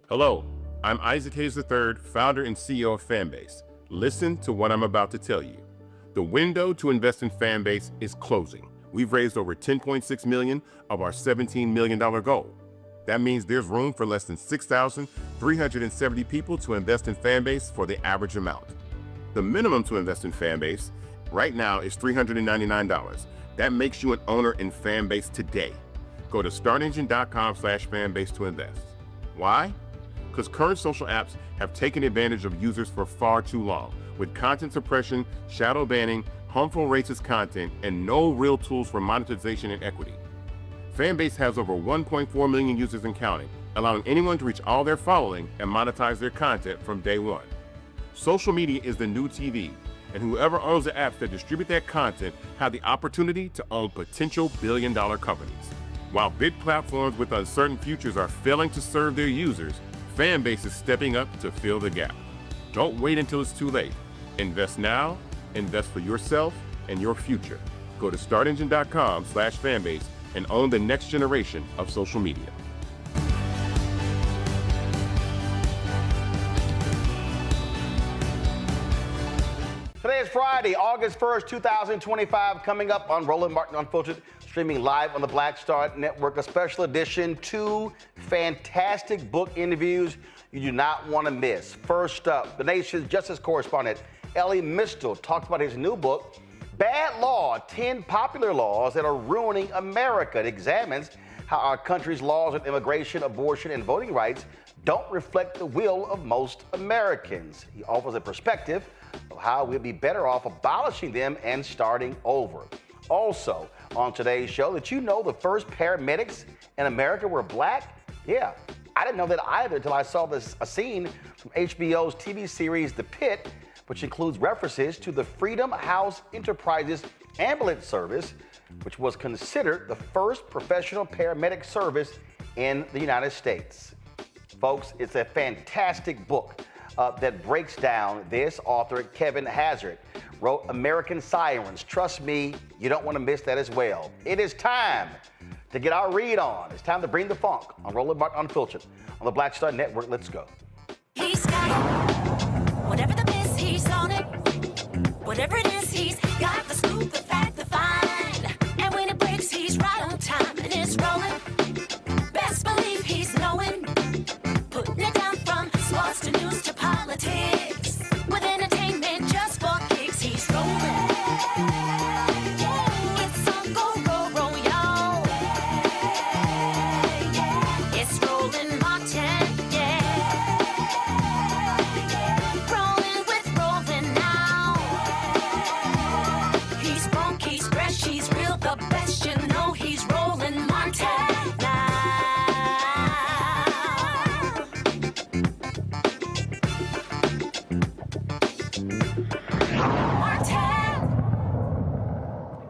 Hello, I'm Isaac Hayes III, founder and CEO of Fanbase. Listen to what I'm about to tell you. The window to invest in Fanbase is closing. We've raised over $10.6 million of our $17 million goal. That means there's room for less than 6,370 people to invest in Fanbase for the average amount. The minimum to invest in Fanbase right now is $399. That makes you an owner in Fanbase today. Go to startengine.com/fanbase to invest. Why? Because current social apps have taken advantage of users for far too long, with content suppression, shadow banning, harmful racist content, and no real tools for monetization and equity. Fanbase has over 1.4 million users and counting, allowing anyone to reach all their following and monetize their content from day one. Social media is the new TV, and whoever owns the apps that distribute that content have the opportunity to own potential billion-dollar companies. While big platforms with uncertain futures are failing to serve their users, Fanbase is stepping up to fill the gap. Don't wait until it's too late. Invest now, invest for yourself and your future. Go to startengine.com/fanbase and own the next generation of social media. Today is Friday, August 1st, 2025, coming up on Roland Martin Unfiltered, streaming live on the Black Star Network, a special edition, 2 fantastic book interviews you do not want to miss. First up, the nation's justice correspondent, Elie Mystal, talks about his new book, Bad Law, 10 Popular Laws That Are Ruining America. It examines how our country's laws on immigration, abortion, and voting rights don't reflect the will of most Americans. He offers a perspective of how we'd be better off abolishing them and starting over. Also, on today's show, did you know the first paramedics in America were black? Yeah, I didn't know that either until I saw a scene from HBO's TV series The Pit, which includes references to the Freedom House Enterprises ambulance service, which was considered the first professional paramedic service in the United States. Folks, it's a fantastic book that breaks down this. Author Kevin Hazard wrote American Sirens. Trust me, you don't want to miss that as well. It is time to get our read on. It's time to bring the funk on Roland Martin Unfiltered on the Black Star Network. Let's go. He's got whatever the miss, he's on it. Whatever it is, he's got the scoop, the fact, the find. And when it breaks, he's right on time and it's rolling. Best believe he's knowing. Putting it down from sports to news to politics. With entertainment just for kicks, he's rolling. It's on go, y'all. It's Roland Martin, rolling with Roland now. He's funky, he's fresh, he's real, the best, you know he's Roland Martin now.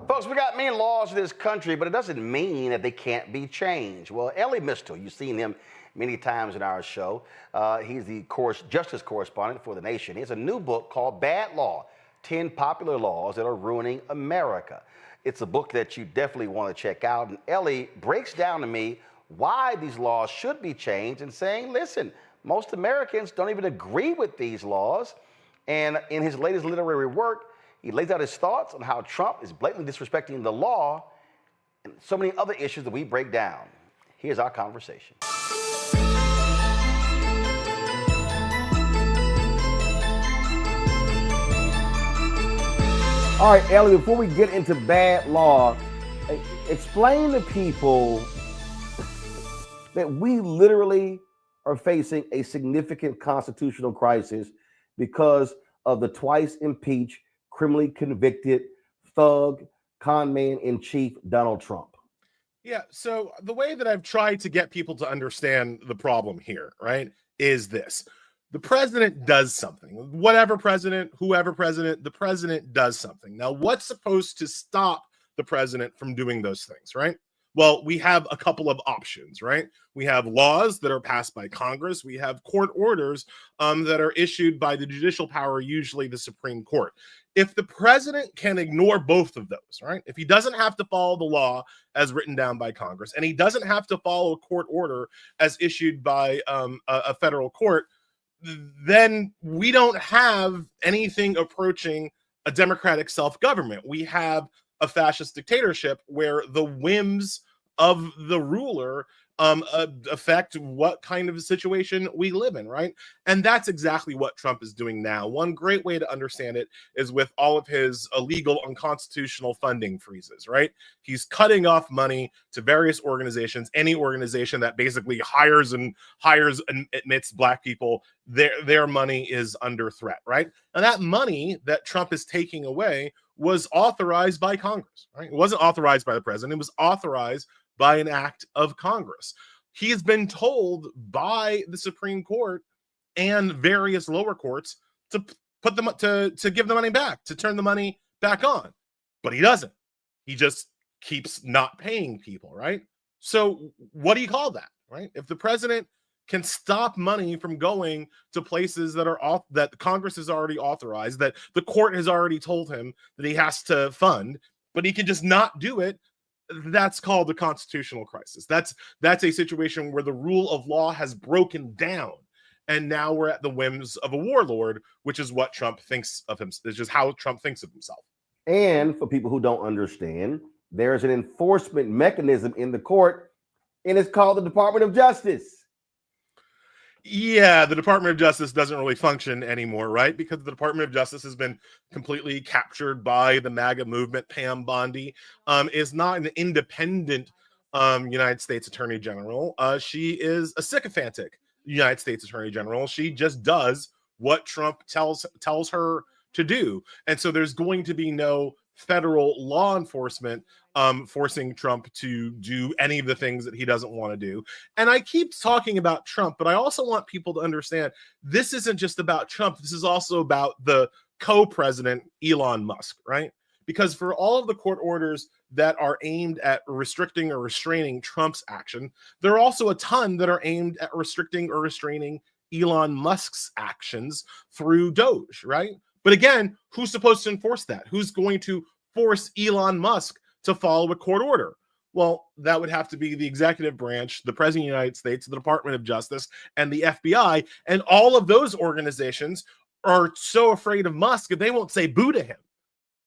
Folks, we got many laws in this country, but it doesn't mean that they can't be changed. Well, Elie Mystal, you've seen him many times in our show. He's the justice correspondent for The Nation. He has a new book called Bad Law, 10 Popular Laws That Are Ruining America. It's a book that you definitely want to check out. And Elie breaks down to me why these laws should be changed and saying, listen, most Americans don't even agree with these laws. And in his latest literary work, he lays out his thoughts on how Trump is blatantly disrespecting the law and so many other issues that we break down. Here's our conversation. All right, Elie, before we get into bad law, explain to people that we literally are facing a significant constitutional crisis because of the twice impeached, criminally convicted thug, con man in chief, Donald Trump. Yeah, so the way that I've tried to get people to understand the problem here, right, is this. The president does something. Whatever president, whoever president, the president does something. Now, what's supposed to stop the president from doing those things, right? Well, we have a couple of options, right? We have laws that are passed by Congress. We have court orders that are issued by the judicial power, usually the Supreme Court. If the president can ignore both of those, right? If he doesn't have to follow the law as written down by Congress, and he doesn't have to follow a court order as issued by a federal court, then we don't have anything approaching a democratic self-government. We have a fascist dictatorship where the whims of the ruler affect what kind of a situation we live in, right? And that's exactly what Trump is doing now. One great way to understand it is with all of his illegal, unconstitutional funding freezes, right? He's cutting off money to various organizations, any organization that basically hires and admits Black people, their money is under threat, right? And that money that Trump is taking away was authorized by Congress, right? It wasn't authorized by the president. It was authorized by an act of Congress. He has been told by the Supreme Court and various lower courts to put them to give the money back, to turn the money back on. But he doesn't. He just keeps not paying people, right? So what do you call that, right? If the president can stop money from going to places that are off, that Congress has already authorized, that the court has already told him that he has to fund, but he can just not do it, that's called a constitutional crisis. That's a situation where the rule of law has broken down, and now we're at the whims of a warlord, which is what Trump thinks of him. It's just how Trump thinks of himself. And for people who don't understand, there's an enforcement mechanism in the court, and it's called the Department of Justice. Yeah, the Department of Justice doesn't really function anymore, right? Because the Department of Justice has been completely captured by the MAGA movement. Pam Bondi is not an independent United States Attorney General. She is a sycophantic United States Attorney General. She just does what Trump tells her to do. And so there's going to be no federal law enforcement forcing Trump to do any of the things that he doesn't want to do. And I keep talking about Trump, but I also want people to understand this isn't just about Trump. This is also about the co-president, Elon Musk, right? Because for all of the court orders that are aimed at restricting or restraining Trump's action, there are also a ton that are aimed at restricting or restraining Elon Musk's actions through Doge, right? But again, who's supposed to enforce that? Who's going to force Elon Musk to follow a court order? Well, that would have to be the executive branch, the President of the United States, the Department of Justice, and the FBI. And all of those organizations are so afraid of Musk that they won't say boo to him.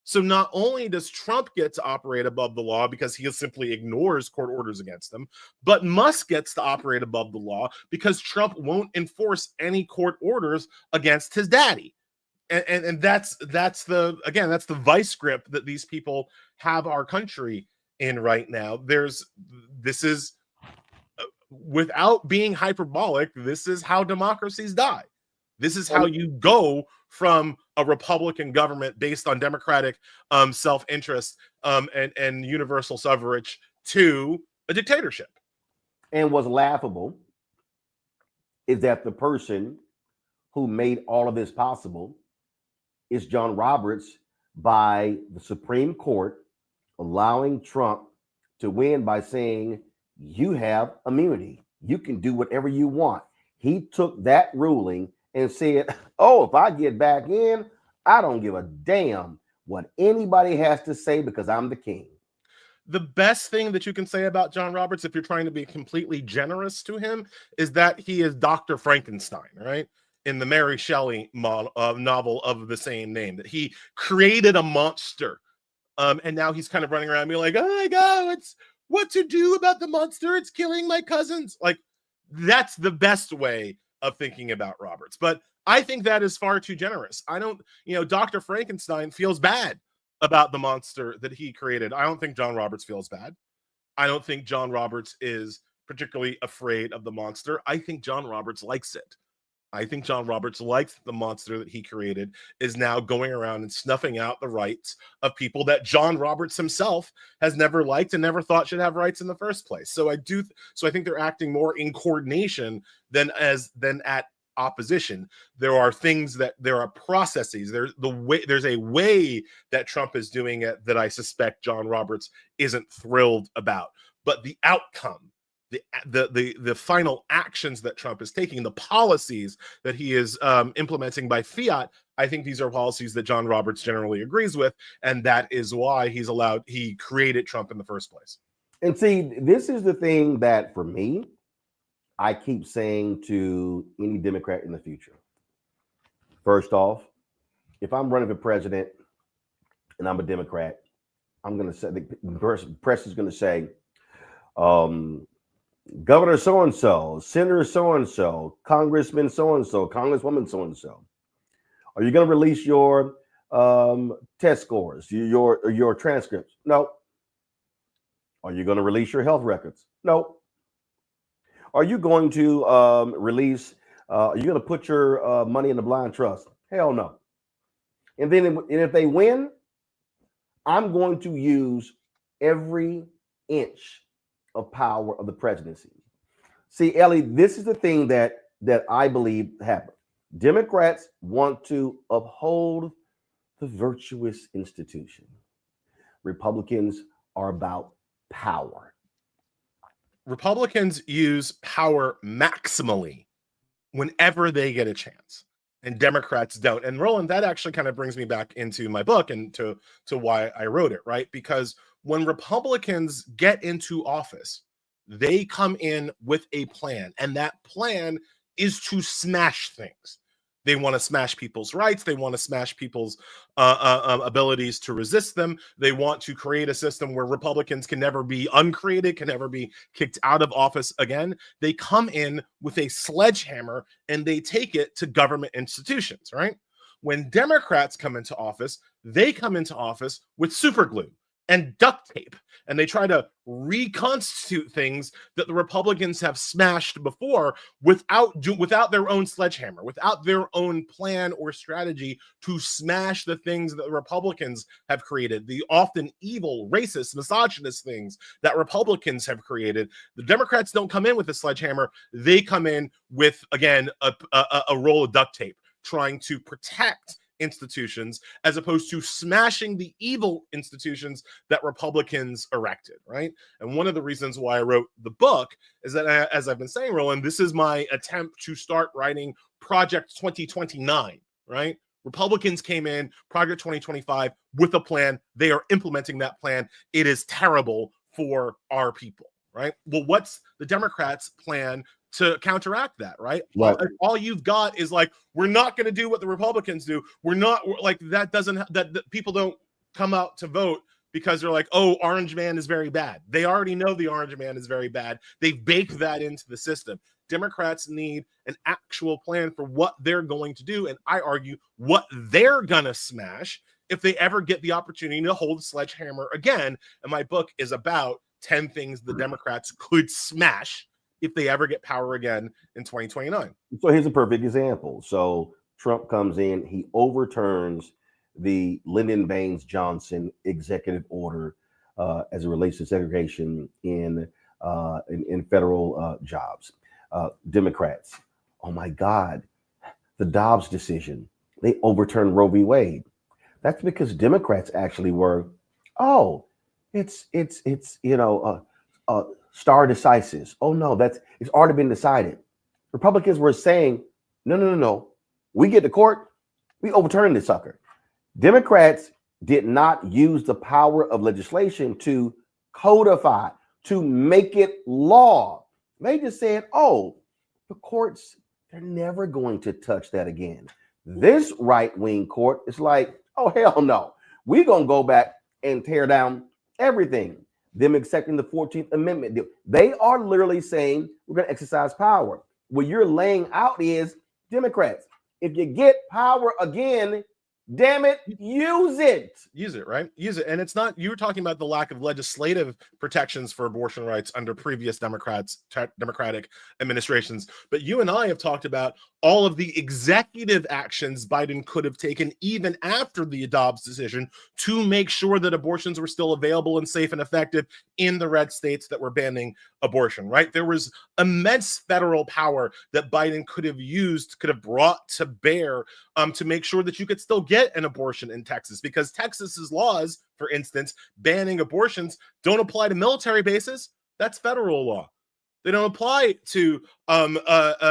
So not only does Trump get to operate above the law because he simply ignores court orders against him, but Musk gets to operate above the law because Trump won't enforce any court orders against his daddy. And that's the vice grip that these people have our country in right now. This is without being hyperbolic, this is how democracies die. This is how you go from a Republican government based on democratic self-interest and universal suffrage to a dictatorship. And what's laughable is that the person who made all of this possible is John Roberts, by the Supreme Court allowing Trump to win by saying, you have immunity. You can do whatever you want. He took that ruling and said, oh, if I get back in, I don't give a damn what anybody has to say because I'm the king. The best thing that you can say about John Roberts, if you're trying to be completely generous to him, is that he is Dr. Frankenstein, right? In the Mary Shelley novel of the same name, that he created a monster. And now he's kind of running around being like, oh my God, what to do about the monster? It's killing my cousins. Like, that's the best way of thinking about Roberts. But I think that is far too generous. Dr. Frankenstein feels bad about the monster that he created. I don't think John Roberts feels bad. I don't think John Roberts is particularly afraid of the monster. I think John Roberts likes it. I think John Roberts likes the monster that he created is now going around and snuffing out the rights of people that John Roberts himself has never liked and never thought should have rights in the first place. So I think they're acting more in coordination than at opposition. There are processes. There's a way that Trump is doing it that I suspect John Roberts isn't thrilled about. but the outcome, the final actions that Trump is taking, the policies that he is implementing by fiat, I think these are policies that John Roberts generally agrees with, and that is why he created Trump in the first place. And see, this is the thing that for me, I keep saying to any Democrat in the future. First off, if I'm running for president and I'm a Democrat, I'm going to say, the press is going to say, Governor so-and-so, Senator so-and-so, Congressman so-and-so, Congresswoman so-and-so, are you going to release your test scores, your transcripts? No. Are you going to release your health records? No. Are you going to are you going to put your money in the blind trust? Hell no. And then if they win, I'm going to use every inch of power of the presidency. See, Elie, this is the thing that I believe happened. Democrats want to uphold the virtuous institution. Republicans are about power. Republicans use power maximally whenever they get a chance, and Democrats don't. And Roland, that actually kind of brings me back into my book and to why I wrote it, right? Because when Republicans get into office, they come in with a plan, and that plan is to smash things. They want to smash people's rights. They want to smash people's abilities to resist them. They want to create a system where Republicans can never be uncreated, can never be kicked out of office again. They come in with a sledgehammer and they take it to government institutions, right? When Democrats come into office, they come into office with super glue and duct tape, and they try to reconstitute things that the Republicans have smashed before without their own sledgehammer, without their own plan or strategy to smash the things that the Republicans have created, the often evil, racist, misogynist things that Republicans have created. The Democrats don't come in with a sledgehammer. They come in with, again, a roll of duct tape, trying to protect institutions as opposed to smashing the evil institutions that Republicans erected, right? And one of the reasons why I wrote the book is that, as I've been saying, Roland, this is my attempt to start writing Project 2029, right? Republicans came in, Project 2025, with a plan. They are implementing that plan. It is terrible for our people, right? Well, what's the Democrats' plan to counteract that, right? All you've got is like, we're not going to do what the Republicans do. We're not like that. That people don't come out to vote because they're like, oh, Orange Man is very bad. They already know the Orange Man is very bad. They've baked that into the system. Democrats need an actual plan for what they're going to do, and I argue what they're gonna smash if they ever get the opportunity to hold a sledgehammer again. And my book is about 10 things the Democrats could smash if they ever get power again in 2029. So here's a perfect example. So Trump comes in, he overturns the Lyndon Baines Johnson executive order as it relates to segregation in federal jobs. Democrats, oh my God, the Dobbs decision, they overturned Roe v. Wade. That's because Democrats actually were, it's stare decisis. Oh no, it's already been decided. Republicans were saying, no. We get to court, we overturn this sucker. Democrats did not use the power of legislation to codify, to make it law. They just said, the courts, they're never going to touch that again. This right-wing court is like, oh, hell no. We're going to go back and tear down everything. Them accepting the 14th Amendment deal. They are literally saying we're going to exercise power. What you're laying out is, Democrats, if you get power again, damn it, use it. Use it, right? Use it. And it's not, you were talking about the lack of legislative protections for abortion rights under previous Democratic administrations. But you and I have talked about all of the executive actions Biden could have taken even after the Dobbs decision to make sure that abortions were still available and safe and effective in the red states that were banning abortion, right? There was immense federal power that Biden could have used, could have brought to bear to make sure that you could still get an abortion in Texas, because Texas's laws, for instance, banning abortions don't apply to military bases. That's federal law. They don't apply to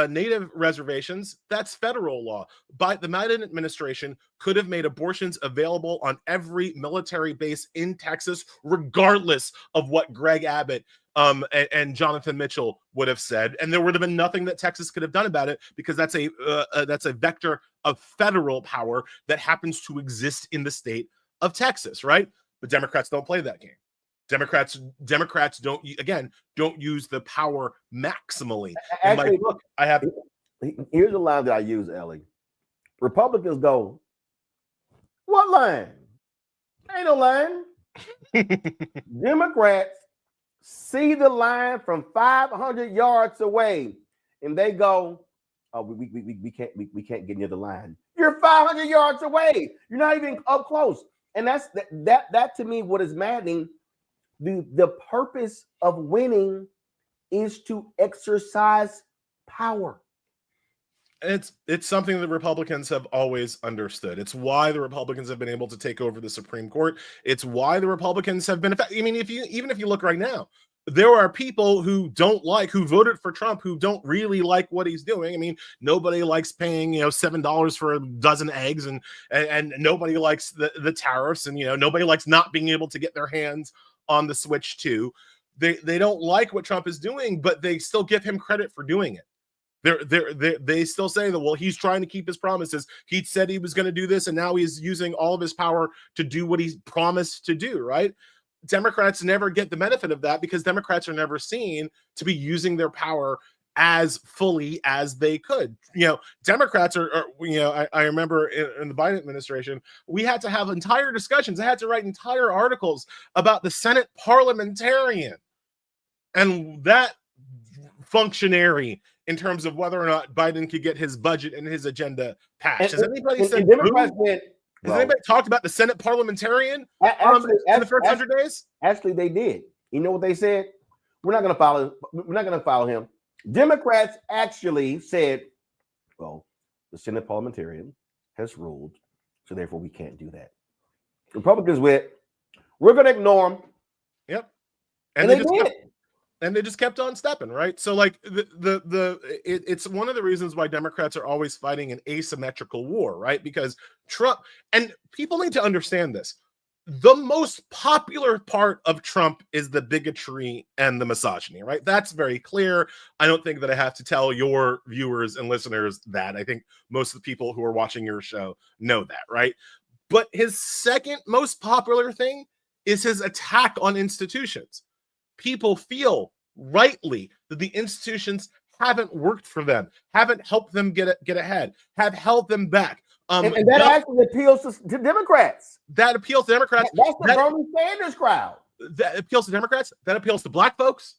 native reservations. That's federal law. But the Biden administration could have made abortions available on every military base in Texas, regardless of what Greg Abbott and Jonathan Mitchell would have said, and there would have been nothing that Texas could have done about it, because that's a vector of federal power that happens to exist in the state of Texas, right? But Democrats don't play that game. Democrats don't use the power maximally. Actually, look, I have. Here's a line that I use, Elie. Republicans go, what line? Ain't no line. Democrats see the line from 500 yards away, and they go, "Oh, we can't get near the line. You're 500 yards away. You're not even up close." And that's that to me. What is maddening? The purpose of winning is to exercise power. It's something that Republicans have always understood. It's why the Republicans have been able to take over the Supreme Court. It's why the Republicans have been. I mean, even if you look right now, there are people who voted for Trump, who don't really like what he's doing. I mean, nobody likes paying $7 for a dozen eggs, and nobody likes the tariffs, and nobody likes not being able to get their hands on the Switch 2. They don't like what Trump is doing, but they still give him credit for doing it. They still say that, well, he's trying to keep his promises. He said he was going to do this, and now he's using all of his power to do what he's promised to do, right? Democrats never get the benefit of that, because Democrats are never seen to be using their power as fully as they could. Democrats are I remember in the Biden administration, we had to have entire discussions. I had to write entire articles about the Senate parliamentarian and that functionary in terms of whether or not Biden could get his budget and his agenda passed. Has anybody said Democrats went? Has anybody talked about the Senate parliamentarian in the first 100 days? Actually, they did. You know what they said? We're not going to follow. We're not going to follow him. Democrats actually said, well, the Senate parliamentarian has ruled, so therefore we can't do that. Republicans went, we're going to ignore them. Yep. And they did. And they just kept on stepping, right? So, like, it's one of the reasons why Democrats are always fighting an asymmetrical war, right? Because Trump, and people need to understand this, the most popular part of Trump is the bigotry and the misogyny, right? That's very clear. I don't think that I have to tell your viewers and listeners that. I think most of the people who are watching your show know that, right? But his second most popular thing is his attack on institutions. People feel rightly that the institutions haven't worked for them, haven't helped them get ahead, have held them back. And that actually appeals to Democrats. That appeals to Democrats. That's the Bernie Sanders crowd. That appeals to Democrats. That appeals to Black folks.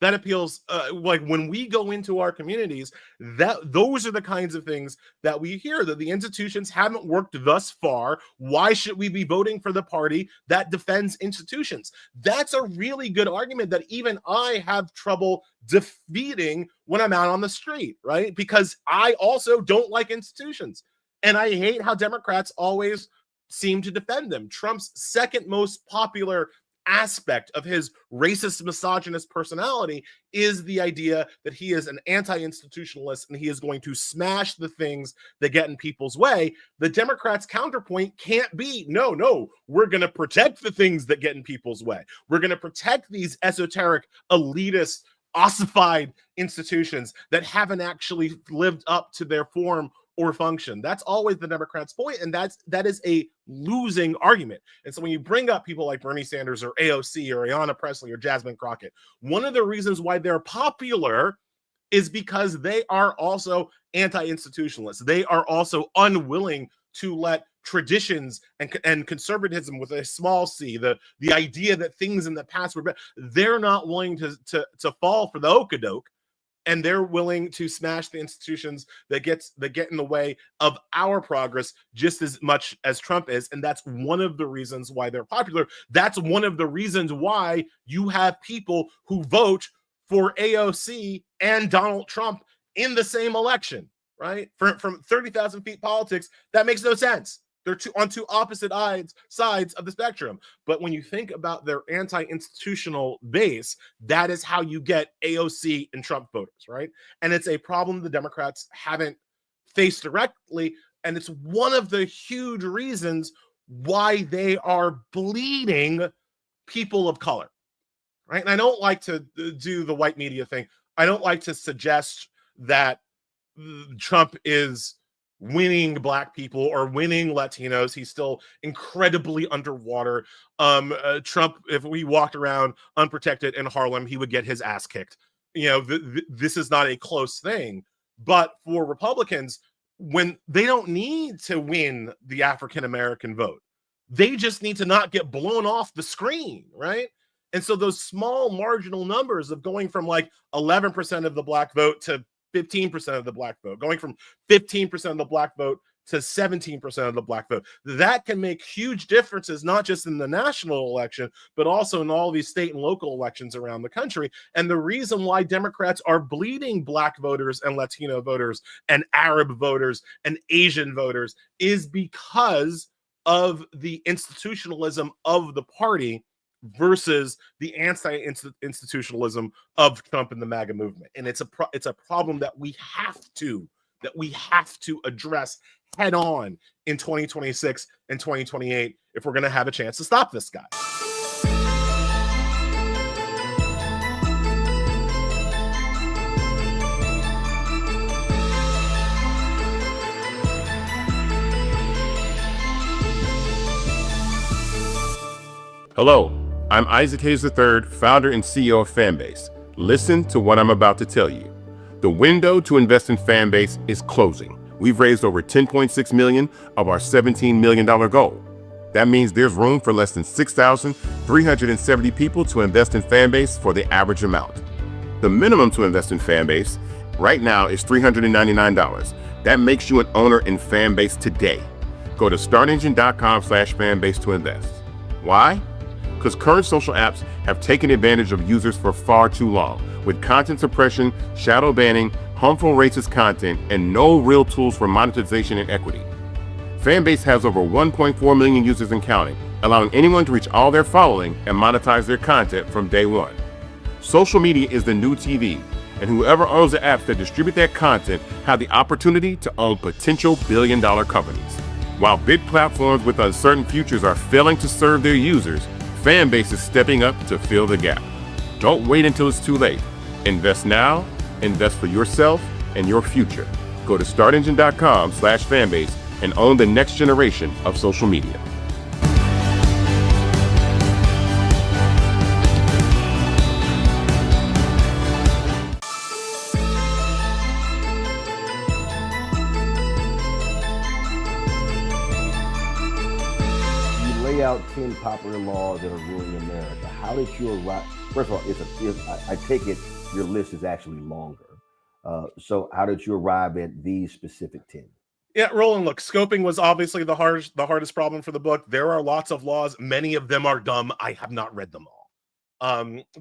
That appeals, like when we go into our communities, those are the kinds of things that we hear, that the institutions haven't worked thus far. Why should we be voting for the party that defends institutions? That's a really good argument that even I have trouble defeating when I'm out on the street, right? Because I also don't like institutions. And I hate how Democrats always seem to defend them. Trump's second most popular aspect of his racist, misogynist personality is the idea that he is an anti-institutionalist and he is going to smash the things that get in people's way. The Democrats' counterpoint can't be, no, we're going to protect the things that get in people's way. We're going to protect these esoteric, elitist, ossified institutions that haven't actually lived up to their form or function. That's always the Democrats' point, and that is a losing argument. And so when you bring up people like Bernie Sanders or AOC or Ayanna Pressley or Jasmine Crockett, one of the reasons why they're popular is because they are also anti-institutionalists. They are also unwilling to let traditions and conservatism with a small c, the idea that things in the past were better, they're not willing to fall for the okadoke. And they're willing to smash the institutions that get in the way of our progress just as much as Trump is. And that's one of the reasons why they're popular. That's one of the reasons why you have people who vote for AOC and Donald Trump in the same election, right? From 30,000 feet politics, that makes no sense. They're on two opposite sides of the spectrum. But when you think about their anti-institutional base, that is how you get AOC and Trump voters, right? And it's a problem the Democrats haven't faced directly. And it's one of the huge reasons why they are bleeding people of color, right? And I don't like to do the white media thing. I don't like to suggest that Trump is winning Black people or winning Latinos. He's still incredibly underwater. Trump, if we walked around unprotected in Harlem, he would get his ass kicked. You know, this is not a close thing. But for Republicans, when they don't need to win the African-American vote, they just need to not get blown off the screen, right? And so those small marginal numbers of going from like 11% of the Black vote to 15% of the Black vote, going from 15% of the Black vote to 17% of the Black vote, that can make huge differences, not just in the national election, but also in all these state and local elections around the country. And the reason why Democrats are bleeding Black voters and Latino voters and Arab voters and Asian voters is because of the institutionalism of the party versus the anti-institutionalism of Trump and the MAGA movement. And it's a problem that we have to address head on in 2026 and 2028 if we're going to have a chance to stop this guy. Hello, I'm Isaac Hayes III, founder and CEO of Fanbase. Listen to what I'm about to tell you. The window to invest in Fanbase is closing. We've raised over $10.6 million of our $17 million goal. That means there's room for less than 6,370 people to invest in Fanbase for the average amount. The minimum to invest in Fanbase right now is $399. That makes you an owner in Fanbase today. Go to startengine.com/fanbase to invest. Why? Because current social apps have taken advantage of users for far too long, with content suppression, shadow banning, harmful racist content, and no real tools for monetization and equity. Fanbase has over 1.4 million users and counting, allowing anyone to reach all their following and monetize their content from day one. Social media is the new TV, and whoever owns the apps that distribute that content have the opportunity to own potential billion-dollar companies. While big platforms with uncertain futures are failing to serve their users, Fanbase is stepping up to fill the gap. Don't wait until it's too late. Invest now, invest for yourself and your future. Go to startengine.com/fanbase and own the next generation of social media. Out 10 popular laws that are ruining America. How did you arrive? First of all, I take it your list is actually longer. So how did you arrive at these specific 10? Yeah, Roland, look, scoping was obviously the hardest problem for the book. There are lots of laws. Many of them are dumb. I have not read them all.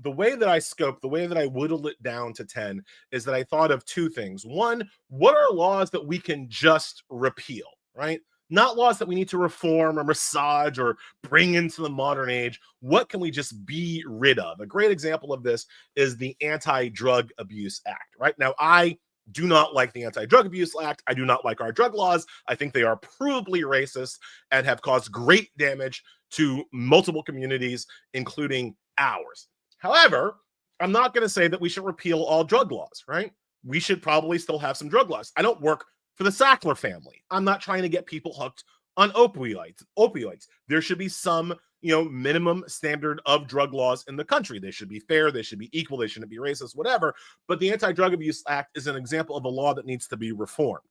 The way that I scoped, the way that I whittled it down to 10 is that I thought of two things. One, what are laws that we can just repeal, right? Not laws that we need to reform or massage or bring into the modern age. What can we just be rid of? A great example of this is the Anti-Drug Abuse Act, right? Now, I do not like the Anti-Drug Abuse Act. I do not like our drug laws. I think they are provably racist and have caused great damage to multiple communities, including ours. However, I'm not going to say that we should repeal all drug laws, right? We should probably still have some drug laws. I don't work for the Sackler family. I'm not trying to get people hooked on opioids. There should be some, minimum standard of drug laws in the country. They should be fair. They should be equal. They shouldn't be racist, whatever. But the Anti-Drug Abuse Act is an example of a law that needs to be reformed.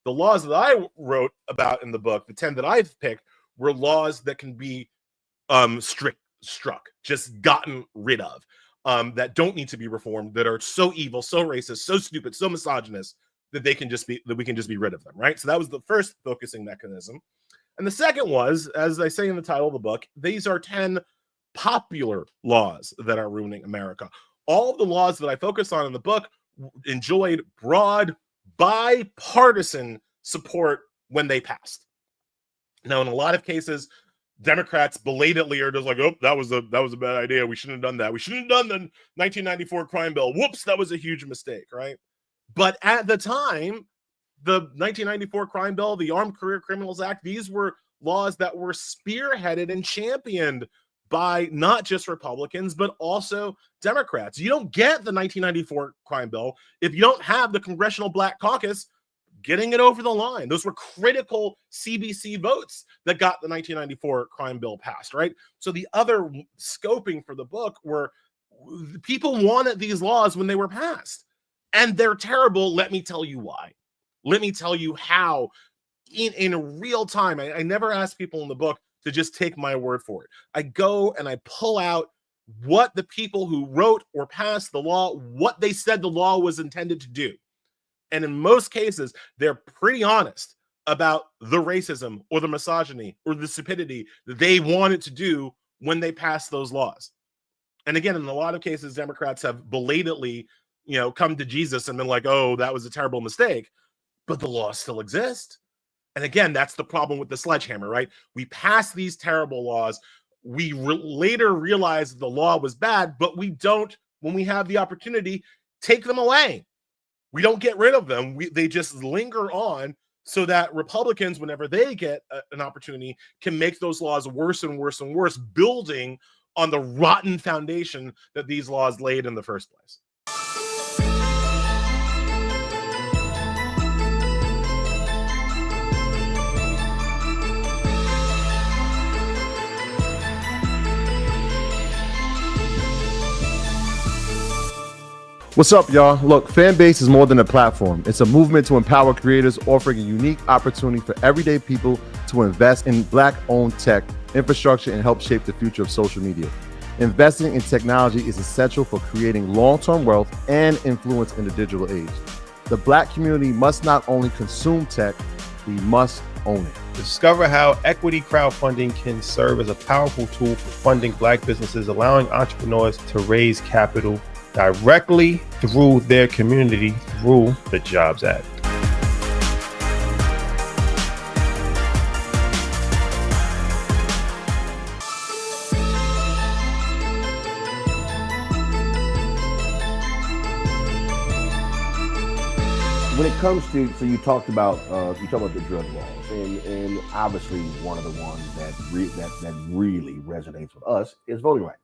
The laws that I wrote about in the book, the 10 that I've picked, were laws that can be struck, just gotten rid of, that don't need to be reformed, that are so evil, so racist, so stupid, so misogynist, that we can just be rid of them, right? So that was the first focusing mechanism. And the second was, as I say in the title of the book, these are 10 popular laws that are ruining America. All of the laws that I focus on in the book enjoyed broad bipartisan support when they passed. Now, in a lot of cases, Democrats belatedly are just like, oh, that was a bad idea. We shouldn't have done that. We shouldn't have done the 1994 crime bill. Whoops, that was a huge mistake, right? But at the time, the 1994 crime bill, the Armed Career Criminals Act, these were laws that were spearheaded and championed by not just Republicans, but also Democrats. You don't get the 1994 crime bill if you don't have the Congressional Black Caucus getting it over the line. Those were critical CBC votes that got the 1994 crime bill passed, right? So the other scoping for the book were people wanted these laws when they were passed, and they're terrible. Let me tell you why. Let me tell you how in real time. I never ask people in the book to just take my word for it. I go and I pull out what the people who wrote or passed the law, what they said the law was intended to do. And in most cases, they're pretty honest about the racism or the misogyny or the stupidity that they wanted to do when they passed those laws. And again, in a lot of cases, Democrats have belatedly, come to Jesus and been like, oh, that was a terrible mistake, but the laws still exist. And again, that's the problem with the sledgehammer, right? We pass these terrible laws. We later realize the law was bad, but we don't, when we have the opportunity, take them away. We don't get rid of them. They just linger on so that Republicans, whenever they get an opportunity, can make those laws worse and worse and worse, building on the rotten foundation that these laws laid in the first place. What's up, y'all? Look, Fanbase is more than a platform. It's a movement to empower creators, offering a unique opportunity for everyday people to invest in Black-owned tech, infrastructure, and help shape the future of social media. Investing in technology is essential for creating long-term wealth and influence in the digital age. The Black community must not only consume tech, we must own it. Discover how equity crowdfunding can serve as a powerful tool for funding Black businesses, allowing entrepreneurs to raise capital directly through their community through the Jobs Act. When it comes to, so you talked about the drug laws, and obviously one of the ones that really resonates with us is voting rights.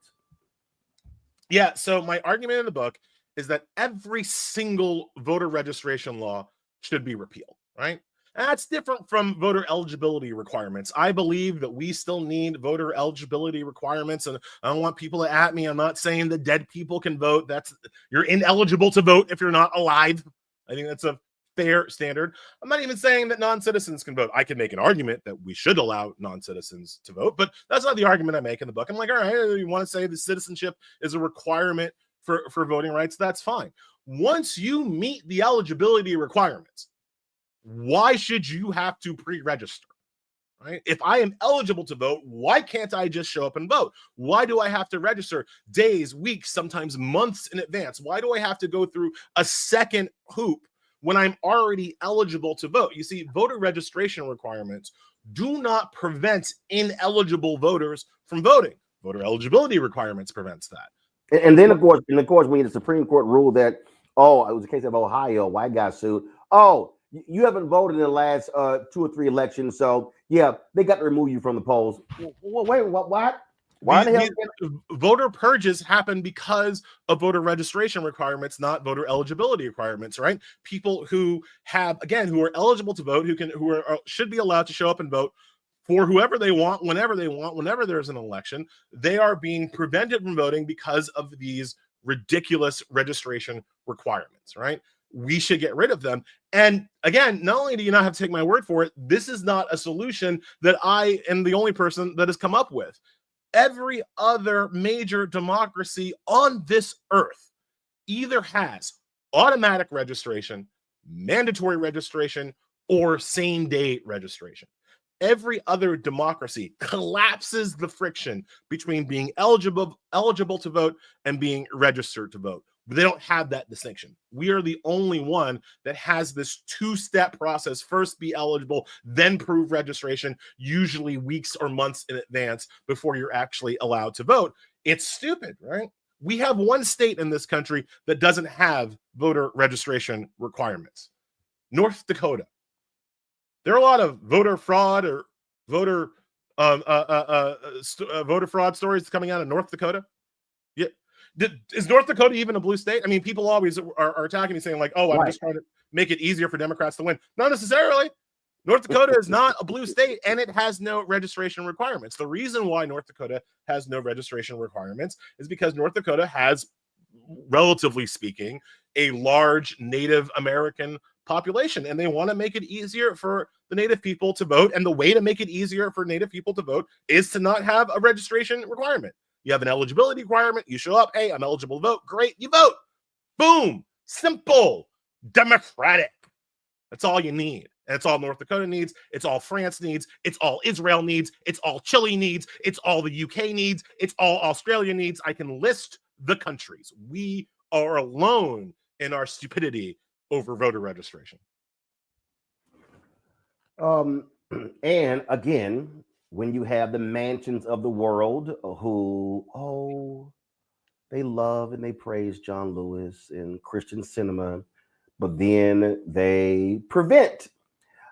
Yeah, so my argument in the book is that every single voter registration law should be repealed, right? And that's different from voter eligibility requirements. I believe that we still need voter eligibility requirements, and I don't want people to at me. I'm not saying that dead people can vote. You're ineligible to vote if you're not alive. I think that's a fair standard. I'm not even saying that non-citizens can vote. I can make an argument that we should allow non-citizens to vote, but that's not the argument I make in the book. I'm like, all right, you want to say that citizenship is a requirement for voting rights? That's fine. Once you meet the eligibility requirements, why should you have to pre-register? Right? If I am eligible to vote, why can't I just show up and vote? Why do I have to register days, weeks, sometimes months in advance? Why do I have to go through a second hoop when I'm already eligible to vote? You see, voter registration requirements do not prevent ineligible voters from voting. Voter eligibility requirements prevents that. And then, of course, when the Supreme Court ruled that, it was a case of Ohio, white guy sued. You haven't voted in the last 2 or 3 elections, so yeah, they got to remove you from the polls. Wait, what? Why the hell? Voter purges happen because of voter registration requirements, not voter eligibility requirements, right? People who are eligible to vote, should be allowed to show up and vote for whoever they want, whenever there's an election, they are being prevented from voting because of these ridiculous registration requirements, right? We should get rid of them. And again, not only do you not have to take my word for it, this is not a solution that I am the only person that has come up with. Every other major democracy on this earth either has automatic registration, mandatory registration, or same-day registration. Every other democracy collapses the friction between being eligible to vote and being registered to vote. But they don't have that distinction. We are the only one that has this two-step process. First, be eligible, then prove registration, usually weeks or months in advance before you're actually allowed to vote. It's stupid, right? We have one state in this country that doesn't have voter registration requirements. North Dakota. There are a lot of voter fraud or voter fraud stories coming out of North Dakota. Yeah. Is North Dakota even a blue state? I mean, people always are attacking me saying like, oh, I'm just trying to make it easier for Democrats to win. Not necessarily. North Dakota is not a blue state, and it has no registration requirements. The reason why North Dakota has no registration requirements is because North Dakota has, relatively speaking, a large Native American population, and they want to make it easier for the Native people to vote. And the way to make it easier for Native people to vote is to not have a registration requirement. You have an eligibility requirement. You show up. Hey, I'm eligible to vote. Great. You vote. Boom. Simple. Democratic. That's all you need. And it's all North Dakota needs. It's all France needs. It's all Israel needs. It's all Chile needs. It's all the UK needs. It's all Australia needs. I can list the countries. We are alone in our stupidity over voter registration. And again, when you have the mansions of the world who, they love and they praise John Lewis and Christian cinema, but then they prevent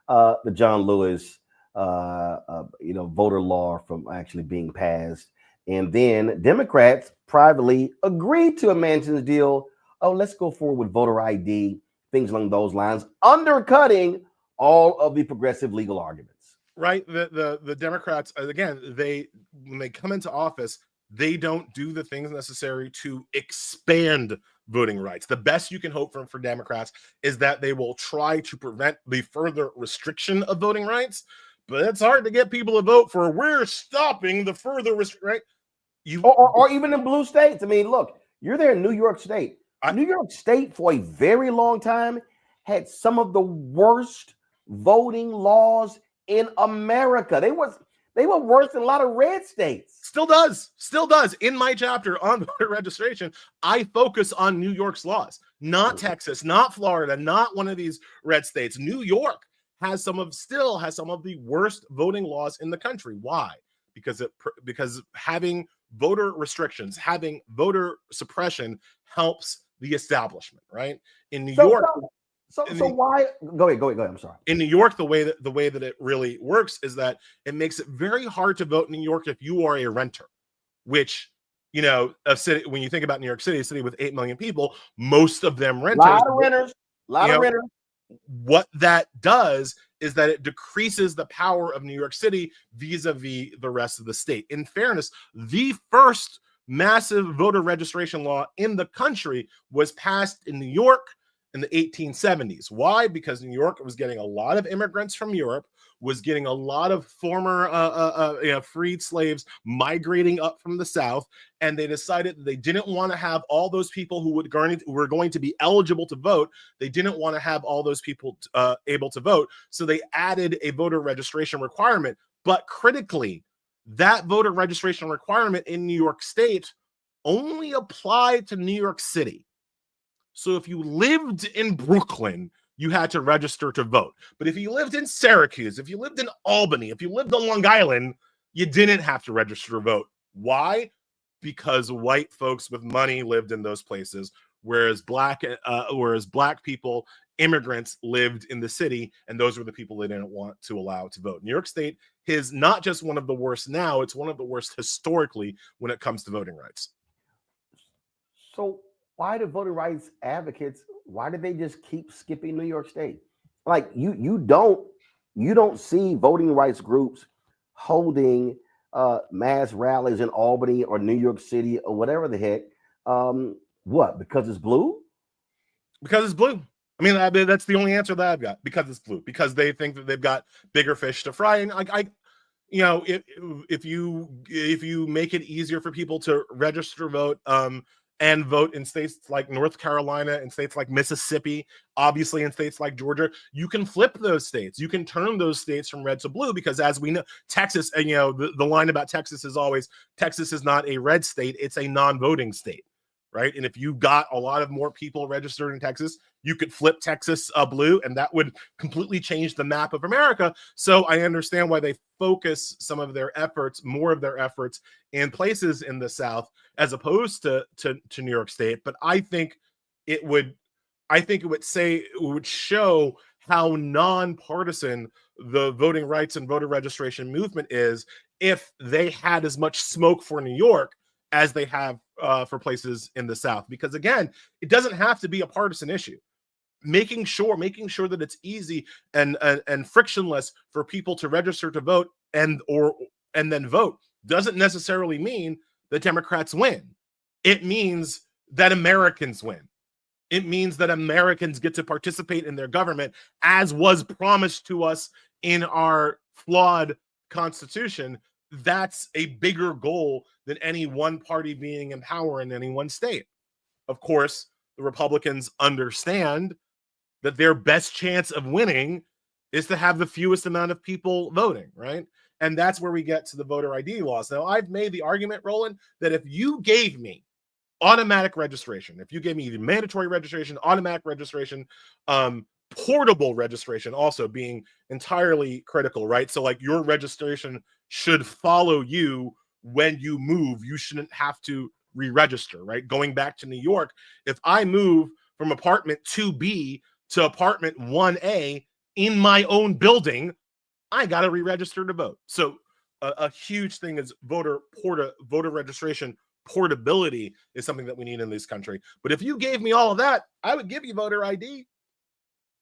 the John Lewis, voter law from actually being passed. And then Democrats privately agreed to a mansions deal. Oh, let's go forward with voter ID, things along those lines, undercutting all of the progressive legal arguments. Right. The Democrats, again, when they come into office, they don't do the things necessary to expand voting rights. The best you can hope for Democrats is that they will try to prevent the further restriction of voting rights. But it's hard to get people to vote for we're stopping the further restriction. Right? Or even in blue states. I mean, look, you're there in New York State. New York State for a very long time had some of the worst voting laws in America. They were worse than a lot of red states. Still does. In my chapter on voter registration, I focus on New York's laws, not Texas, not Florida, not one of these red states. New York still has some of the worst voting laws in the country. Why? Because having voter restrictions, having voter suppression helps the establishment, right? In New York. So why? Go ahead. I'm sorry. In New York, the way that it really works is that it makes it very hard to vote in New York if you are a renter, which, a city, when you think about New York City, a city with 8 million people, most of them renters. A lot of renters. What that does is that it decreases the power of New York City vis-a-vis the rest of the state. In fairness, the first massive voter registration law in the country was passed in New York in the 1870s. Why? Because New York was getting a lot of immigrants from Europe, was getting a lot of former freed slaves migrating up from the South, and they decided that they didn't want to have all those people who were going to be eligible to vote. They didn't want to have all those people able to vote, so they added a voter registration requirement. But critically, that voter registration requirement in New York State only applied to New York City. So if you lived in Brooklyn, you had to register to vote. But if you lived in Syracuse, if you lived in Albany, if you lived on Long Island, you didn't have to register to vote. Why? Because white folks with money lived in those places, whereas black people, immigrants, lived in the city, and those were the people they didn't want to allow to vote. New York State is not just one of the worst now, it's one of the worst historically when it comes to voting rights. So why do voting rights advocates, why do they just keep skipping New York State? Like you don't see voting rights groups holding mass rallies in Albany or New York City or whatever the heck. What? Because it's blue? Because it's blue. I mean, that's the only answer that I've got. Because it's blue. Because they think that they've got bigger fish to fry. And if you make it easier for people to register vote, and vote in states like North Carolina and states like Mississippi, obviously in states like Georgia, you can flip those states. You can turn those states from red to blue because, as we know, Texas, and the line about Texas is always, Texas is not a red state, it's a non-voting state. right? And if you got a lot of more people registered in Texas, you could flip Texas blue, and that would completely change the map of America. So I understand why they focus some of their efforts, more of their efforts, in places in the South as opposed to New York State. But I think it would show how nonpartisan the voting rights and voter registration movement is if they had as much smoke for New York as they have for places in the South. Because again, it doesn't have to be a partisan issue. Making sure that it's easy and frictionless for people to register to vote and then vote doesn't necessarily mean the Democrats win. It means that Americans win. It means that Americans get to participate in their government as was promised to us in our flawed Constitution. That's a bigger goal than any one party being in power in any one state. Of course, the Republicans understand that their best chance of winning is to have the fewest amount of people voting, right? And that's where we get to the voter ID laws. Now, I've made the argument, Roland, that if you gave me automatic registration, if you gave me the mandatory registration, automatic registration, portable registration also being entirely critical, right? So like your registration should follow you when you move. You shouldn't have to re-register, right? Going back to New York, if I move from apartment 2B to apartment 1A in my own building, I got to re-register to vote. So a huge thing is voter registration portability is something that we need in this country. But if you gave me all of that, I would give you voter ID.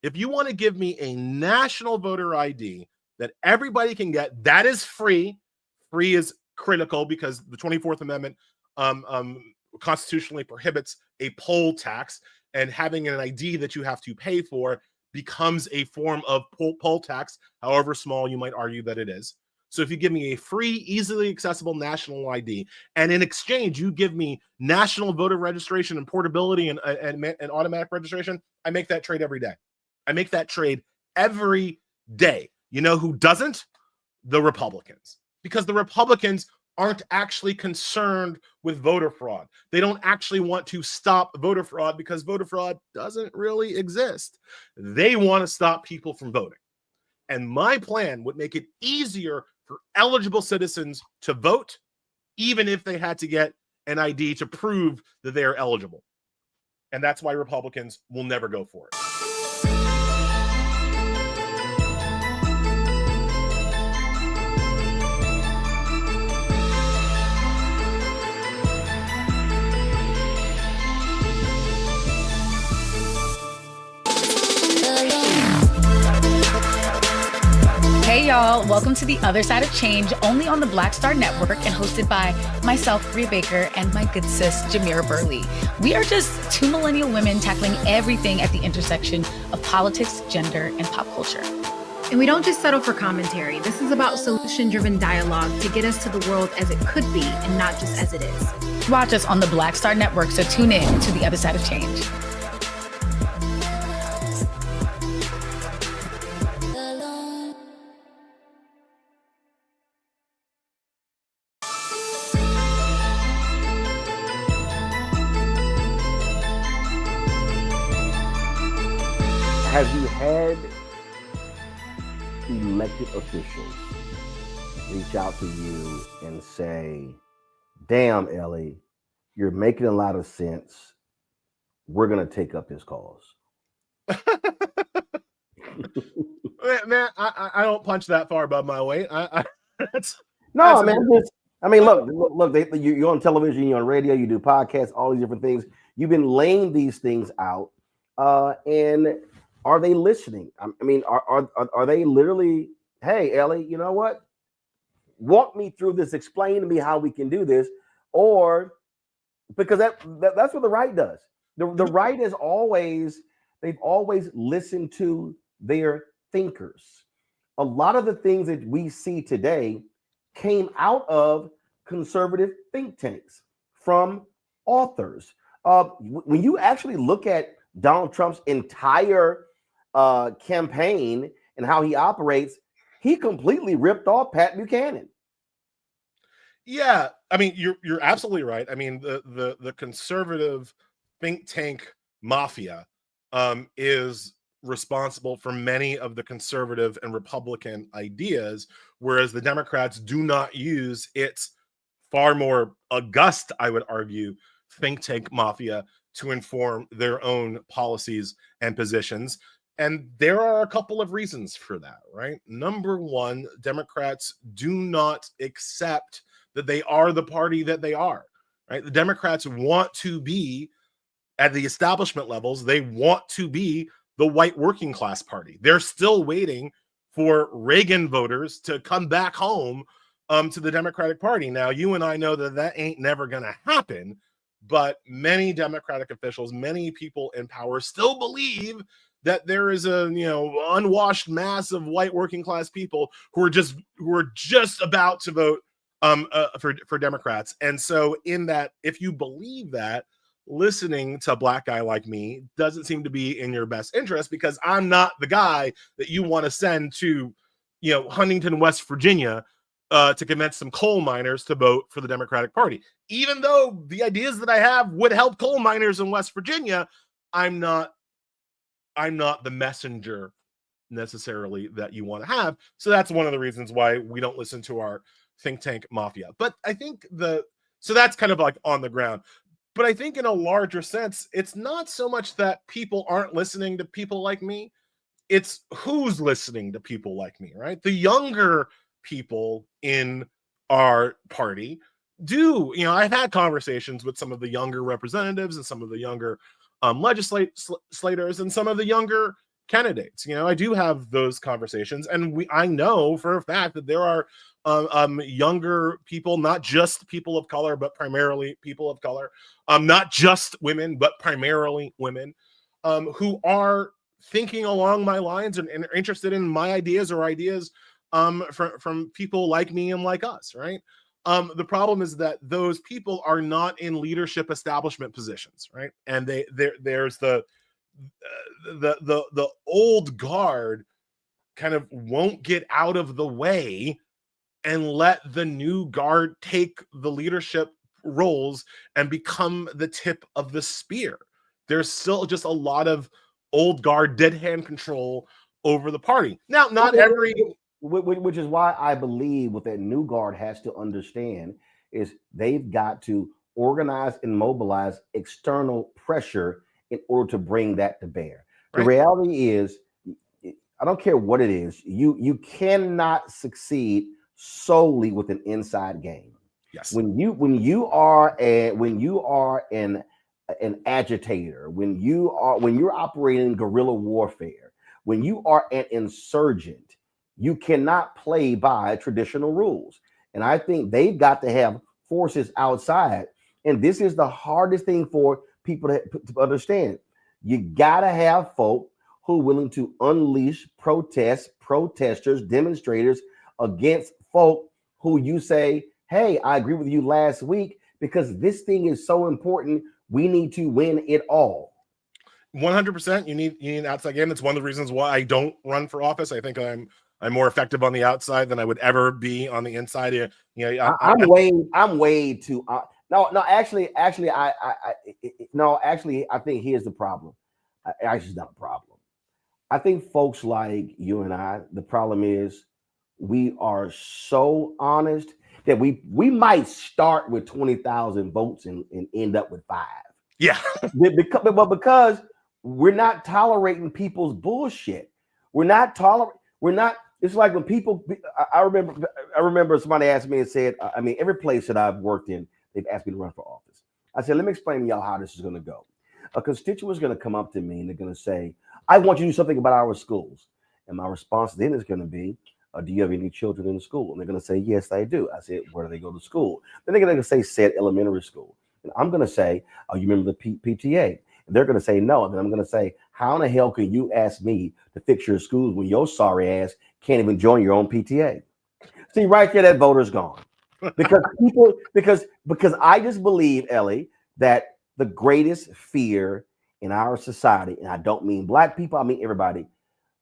If you want to give me a national voter ID that everybody can get, that is free. Free is critical because the 24th Amendment constitutionally prohibits a poll tax, and having an ID that you have to pay for becomes a form of poll tax, however small you might argue that it is. So if you give me a free, easily accessible national ID, and in exchange, you give me national voter registration and portability and automatic registration, I make that trade every day. I make that trade every day. You know who doesn't? The Republicans. Because the Republicans aren't actually concerned with voter fraud. They don't actually want to stop voter fraud because voter fraud doesn't really exist. They want to stop people from voting. And my plan would make it easier for eligible citizens to vote, even if they had to get an ID to prove that they are eligible. And that's why Republicans will never go for it. Hey y'all, welcome to The Other Side of Change, only on the Black Star Network and hosted by myself, Rhea Baker, and my good sis, Jamira Burley. We are just two millennial women tackling everything at the intersection of politics, gender, and pop culture. And we don't just settle for commentary. This is about solution-driven dialogue to get us to the world as it could be and not just as it is. Watch us on the Black Star Network, so tune in to The Other Side of Change. Have you had elected officials reach out to you and say, damn, Elie, you're making a lot of sense. We're going to take up this cause? Man, I don't punch that far above my weight. No, man. Look. You're on television, you're on radio, you do podcasts, all these different things. You've been laying these things out, and are they listening? I mean, are they literally? Hey, Elie, you know what? Walk me through this. Explain to me how we can do this, or because that's what the right does. The right is they've always listened to their thinkers. A lot of the things that we see today came out of conservative think tanks, from authors. When you actually look at Donald Trump's entire campaign and how he operates, he completely ripped off Pat Buchanan. Yeah, I mean, you're absolutely right. I mean, the conservative think tank mafia is responsible for many of the conservative and Republican ideas, whereas the Democrats do not use its far more august, I would argue, think tank mafia to inform their own policies and positions. And there are a couple of reasons for that, right? Number one, Democrats do not accept that they are the party that they are, right? The Democrats want to be at the establishment levels, they want to be the white working class party. They're still waiting for Reagan voters to come back home to the Democratic Party. Now, you and I know that that ain't never going to happen, but many Democratic officials, many people in power still believe that there is a unwashed mass of white working class people who are just about to vote for Democrats. And so in that, if you believe that, listening to a black guy like me doesn't seem to be in your best interest, because I'm not the guy that you want to send to, Huntington, West Virginia, to convince some coal miners to vote for the Democratic Party. Even though the ideas that I have would help coal miners in West Virginia, I'm not the messenger necessarily that you want to have. So that's one of the reasons why we don't listen to our think tank mafia. But I think so that's kind of like on the ground. But I think in a larger sense, it's not so much that people aren't listening to people like me. It's who's listening to people like me, right? The younger people in our party do, I've had conversations with some of the younger representatives and some of the younger legislators and some of the younger candidates. I do have those conversations, and I know for a fact that there are younger people, not just people of color, but primarily people of color, not just women, but primarily women, who are thinking along my lines and are interested in my ideas or ideas from people like me and like us, right? The problem is that those people are not in leadership establishment positions, right? And there's the old guard kind of won't get out of the way and let the new guard take the leadership roles and become the tip of the spear. There's still just a lot of old guard dead hand control over the party. Now, not every... Which is why I believe what that new guard has to understand is they've got to organize and mobilize external pressure in order to bring that to bear. Right. The reality is, I don't care what it is, you cannot succeed solely with an inside game. Yes. When you are an agitator, when you're operating guerrilla warfare, when you are an insurgent, you cannot play by traditional rules. And I think they've got to have forces outside. And this is the hardest thing for people to understand. You got to have folk who are willing to unleash protesters, demonstrators against folk who you say, hey, I agree with you last week because this thing is so important. We need to win it all. 100%. You need an outside game. That's one of the reasons why I don't run for office. I think I'm more effective on the outside than I would ever be on the inside. I'm way too. Actually, I think here's the problem. Actually, it's not a problem. I think folks like you and I, the problem is we are so honest that we might start with 20,000 votes and end up with 5. Yeah, because we're not tolerating people's bullshit. We're not. It's like when people. I remember somebody asked me and said, every place that I've worked in, they've asked me to run for office. I said, let me explain to y'all how this is going to go. A constituent is going to come up to me and they're going to say, I want you to do something about our schools. And my response then is going to be, do you have any children in the school? And they're going to say, yes, I do. I said, where do they go to school? Then they're going to say, said elementary school. And I'm going to say, oh, you remember the PTA? And they're going to say no. And then I'm going to say, how in the hell can you ask me to fix your schools when your sorry ass can't even join your own PTA? See, right there, that voter's gone. Because I just believe, Elie, that the greatest fear in our society, and I don't mean black people, I mean everybody,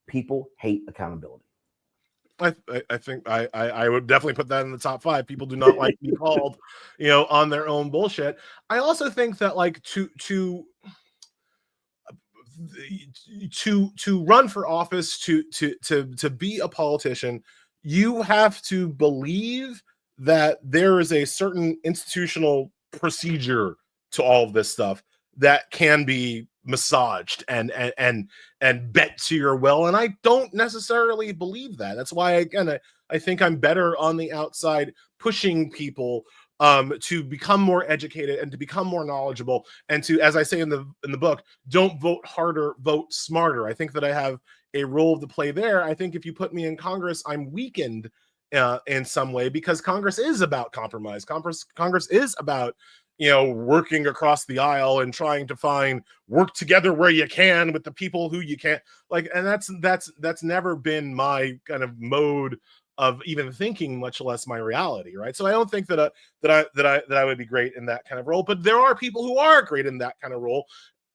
people hate accountability. I think I would definitely put that in the top 5. People do not like to be called, on their own bullshit. I also think that like to run for office, to be a politician, you have to believe that there is a certain institutional procedure to all of this stuff that can be massaged and bent to your will. And I don't necessarily believe that. That's why, again, I think I'm better on the outside pushing people to become more educated and to become more knowledgeable, and to, as I say in the book, don't vote harder, vote smarter. I think that I have a role to play there. I think if you put me in Congress, I'm weakened in some way, because Congress is about compromise. Congress is about working across the aisle and trying to work together where you can with the people who you can't, like. And that's never been my kind of mode of even thinking, much less my reality, right? So I don't think that I would be great in that kind of role, but there are people who are great in that kind of role.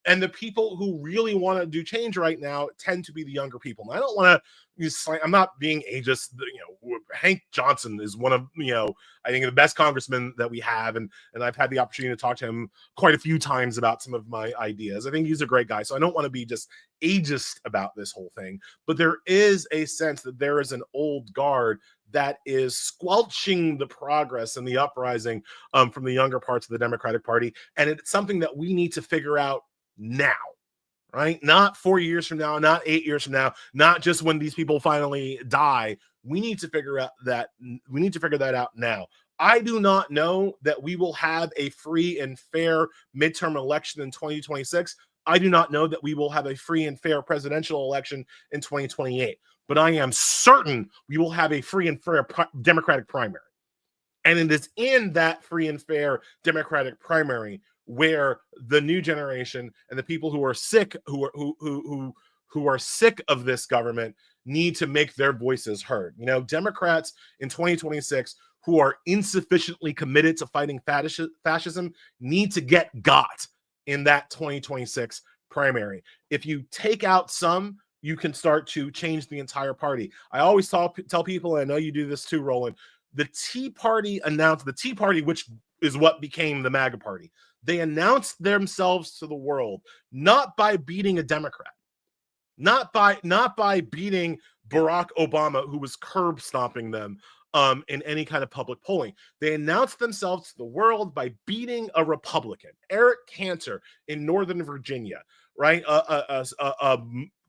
And the people who really want to do change right now tend to be the younger people. And I don't want to, I'm not being ageist. Hank Johnson is one of, I think the best congressmen that we have. And I've had the opportunity to talk to him quite a few times about some of my ideas. I think he's a great guy. So I don't want to be just ageist about this whole thing. But there is a sense that there is an old guard that is squelching the progress and the uprising from the younger parts of the Democratic Party. And it's something that we need to figure out now, right? Not 4 years from now, not 8 years from now, not just when these people finally die. We need to figure that out now. I do not know that we will have a free and fair midterm election in 2026. I do not know that we will have a free and fair presidential election in 2028. But I am certain we will have a free and fair Democratic primary. And it is in that free and fair Democratic primary where the new generation and the people who are sick, who are sick of this government, need to make their voices heard. Democrats in 2026 who are insufficiently committed to fighting fascism need to get got in that 2026 primary. If you take out some, you can start to change the entire party. I always tell people, and I know you do this too, Roland, the Tea Party, which is what became the MAGA party. They announced themselves to the world, not by beating a Democrat, not by beating Barack Obama, who was curb stomping them in any kind of public polling. They announced themselves to the world by beating a Republican, Eric Cantor in Northern Virginia, right? A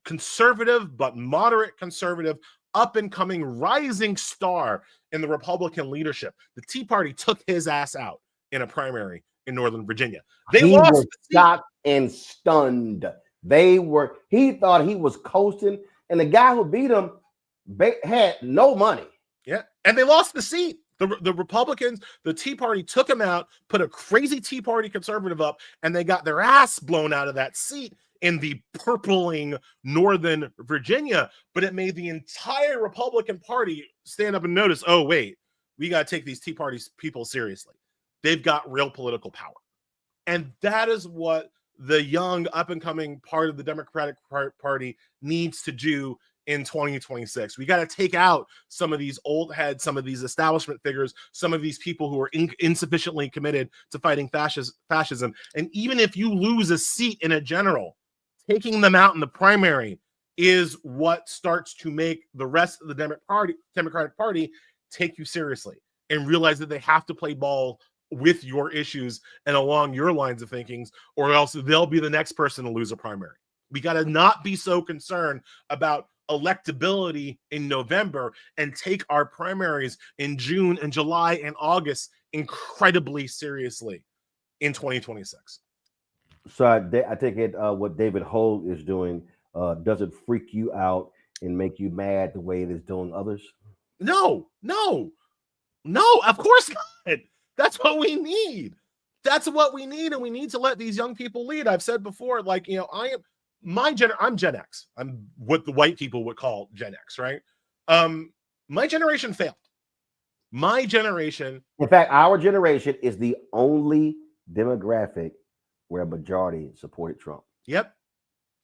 conservative, but moderate conservative, up and coming rising star in the Republican leadership. The Tea Party took his ass out in a primary in Northern Virginia. He was shocked and stunned. He thought he was coasting, and the guy who beat him had no money. Yeah, and they lost the seat. The Republicans, the Tea Party took him out, put a crazy Tea Party conservative up, and they got their ass blown out of that seat in the purpling Northern Virginia. But it made the entire Republican Party stand up and notice, oh, wait, we got to take these Tea Party people seriously. They've got real political power. And that is what the young, up-and-coming part of the Democratic Party needs to do in 2026. We got to take out some of these old heads, some of these establishment figures, some of these people who are insufficiently committed to fighting fascism. And even if you lose a seat in a general, taking them out in the primary is what starts to make the rest of the Democratic Party take you seriously and realize that they have to play ball with your issues and along your lines of thinking, or else they'll be the next person to lose a primary. We got to not be so concerned about electability in November and take our primaries in June and July and August incredibly seriously in 2026. So I take it what David Hogue is doing, does it freak you out and make you mad the way it is doing others? No, of course not. That's what we need. And we need to let these young people lead. I've said before, like, I'm Gen X. I'm what the white people would call Gen X, right? My generation failed. My generation. In fact, our generation is the only demographic where a majority supported Trump. Yep.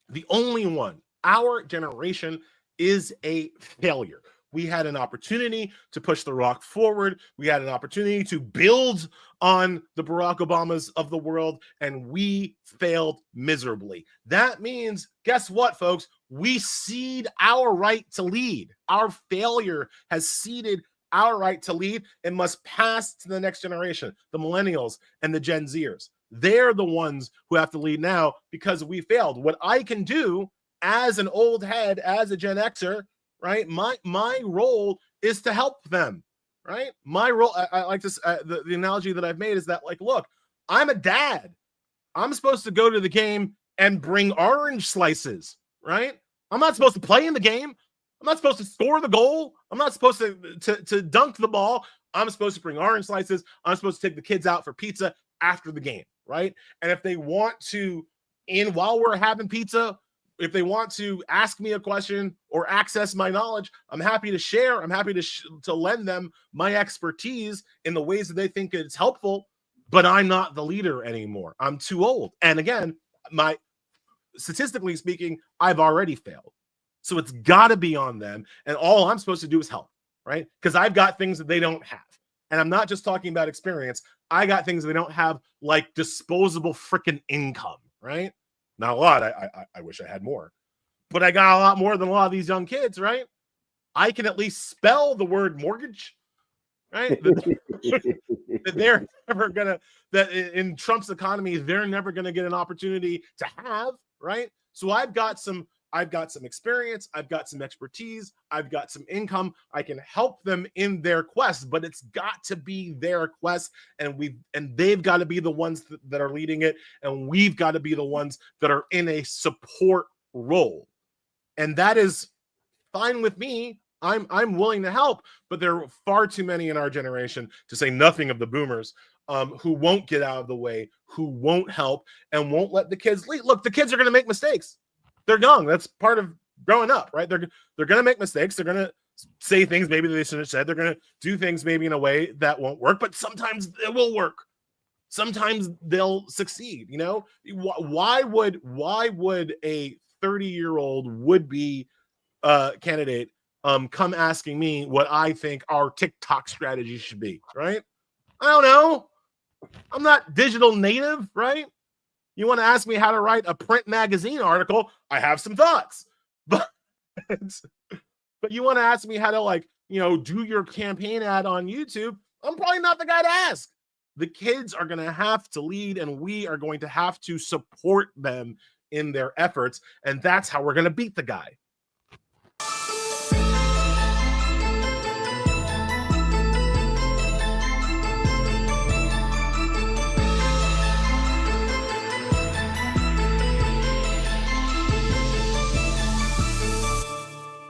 The only one. Our generation is a failure. We had an opportunity to push the rock forward. We had an opportunity to build on the Barack Obamas of the world, and we failed miserably. That means, guess what, folks? We cede our right to lead. Our failure has ceded our right to lead and must pass to the next generation, the millennials and the Gen Zers. They're the ones who have to lead now because we failed. What I can do as an old head, as a Gen Xer, right? My role is to help them, right? My role, I like this, the analogy that I've made is that, like, look, I'm a dad. I'm supposed to go to the game and bring orange slices, right? I'm not supposed to play in the game. I'm not supposed to score the goal. I'm not supposed to dunk the ball. I'm supposed to bring orange slices. I'm supposed to take the kids out for pizza after the game, right? And if they want to, while we're having pizza, if they want to ask me a question or access my knowledge, I'm happy to share. I'm happy to lend them my expertise in the ways that they think it's helpful, but I'm not the leader anymore. I'm too old. And again, statistically speaking, I've already failed. So it's got to be on them. And all I'm supposed to do is help, right? Because I've got things that they don't have. And I'm not just talking about experience. I got things they don't have, like disposable freaking income, right? Not a lot. I wish I had more, but I got a lot more than a lot of these young kids, right? I can at least spell the word mortgage, right? That they're never gonna, that in Trump's economy, they're never gonna get an opportunity to have, right? So I've got some experience, I've got some expertise, I've got some income. I can help them in their quest, but it's got to be their quest, and they've got to be the ones that are leading it, and we've got to be the ones that are in a support role. And that is fine with me. I'm willing to help, but there are far too many in our generation, to say nothing of the boomers, who won't get out of the way, who won't help, and won't let the kids lead. Look, the kids are going to make mistakes. They're young. That's part of growing up, right? They're going to make mistakes. They're going to say things maybe they shouldn't have said. They're going to do things maybe in a way that won't work, but sometimes it will work. Sometimes they'll succeed. You know, why would a 30-year-old would-be candidate come asking me what I think our TikTok strategy should be, right? I don't know. I'm not digital native, right? You want to ask me how to write a print magazine article? I have some thoughts, but you want to ask me how to, like, do your campaign ad on YouTube? I'm probably not the guy to ask. The kids are going to have to lead, and we are going to have to support them in their efforts. And that's how we're going to beat the guy.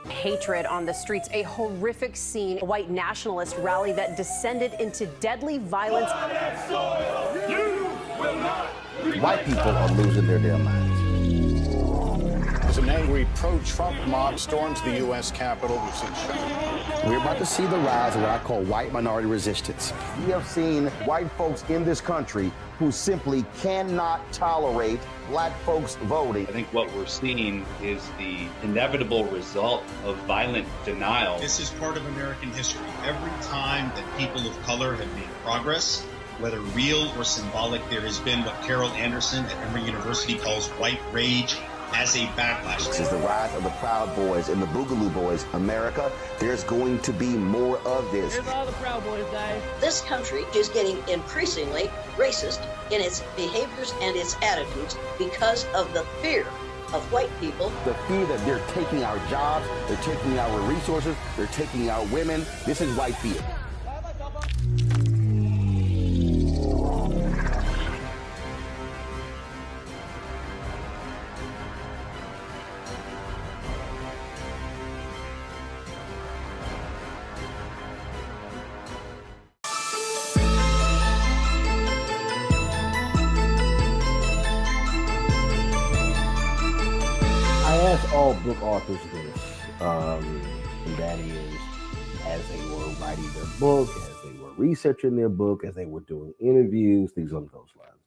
Hatred on the streets, a horrific scene, a white nationalist rally that descended into deadly violence. White people are losing their damn minds. As an angry pro-Trump mob storms the U.S. Capitol, we've seen We're about to see the rise of what I call white minority resistance. We have seen white folks in this country who simply cannot tolerate black folks voting. I think what we're seeing is the inevitable result of violent denial. This is part of American history. Every time that people of color have made progress, whether real or symbolic, there has been what Carol Anderson at Emory University calls white rage as a backlash. This is the rise of the Proud Boys and the Boogaloo Boys. America, there's going to be more of this. Here's all the Proud Boys, guys. This country is getting increasingly racist in its behaviors and its attitudes because of the fear of white people. The fear that they're taking our jobs, they're taking our resources, they're taking our women. This is white fear. All book authors this, and that is, as they were writing their book, as they were researching their book, as they were doing interviews, things along those lines.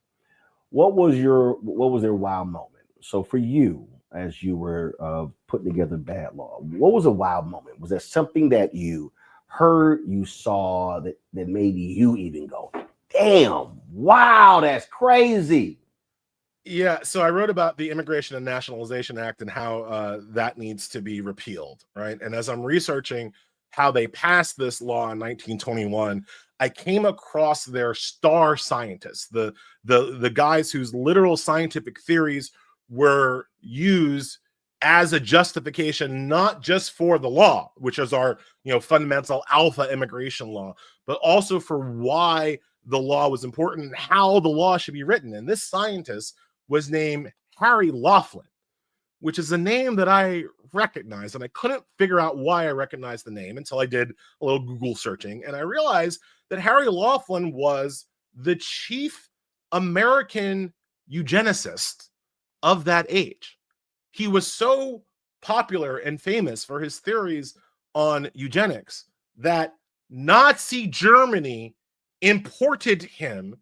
What was their wow moment? So for you, as you were putting together Bad Law? What was a wild moment? Was there something that you heard, you saw that made you even go, damn, wow, that's crazy? Yeah, so I wrote about the Immigration and Nationalization Act and how that needs to be repealed, right? And as I'm researching how they passed this law in 1921, I came across their star scientists, the guys whose literal scientific theories were used as a justification, not just for the law, which is our fundamental alpha immigration law, but also for why the law was important and how the law should be written. And this scientist was named Harry Laughlin, which is a name that I recognized, and I couldn't figure out why I recognized the name until I did a little Google searching, and I realized that Harry Laughlin was the chief American eugenicist of that age. He was so popular and famous for his theories on eugenics that Nazi Germany imported him,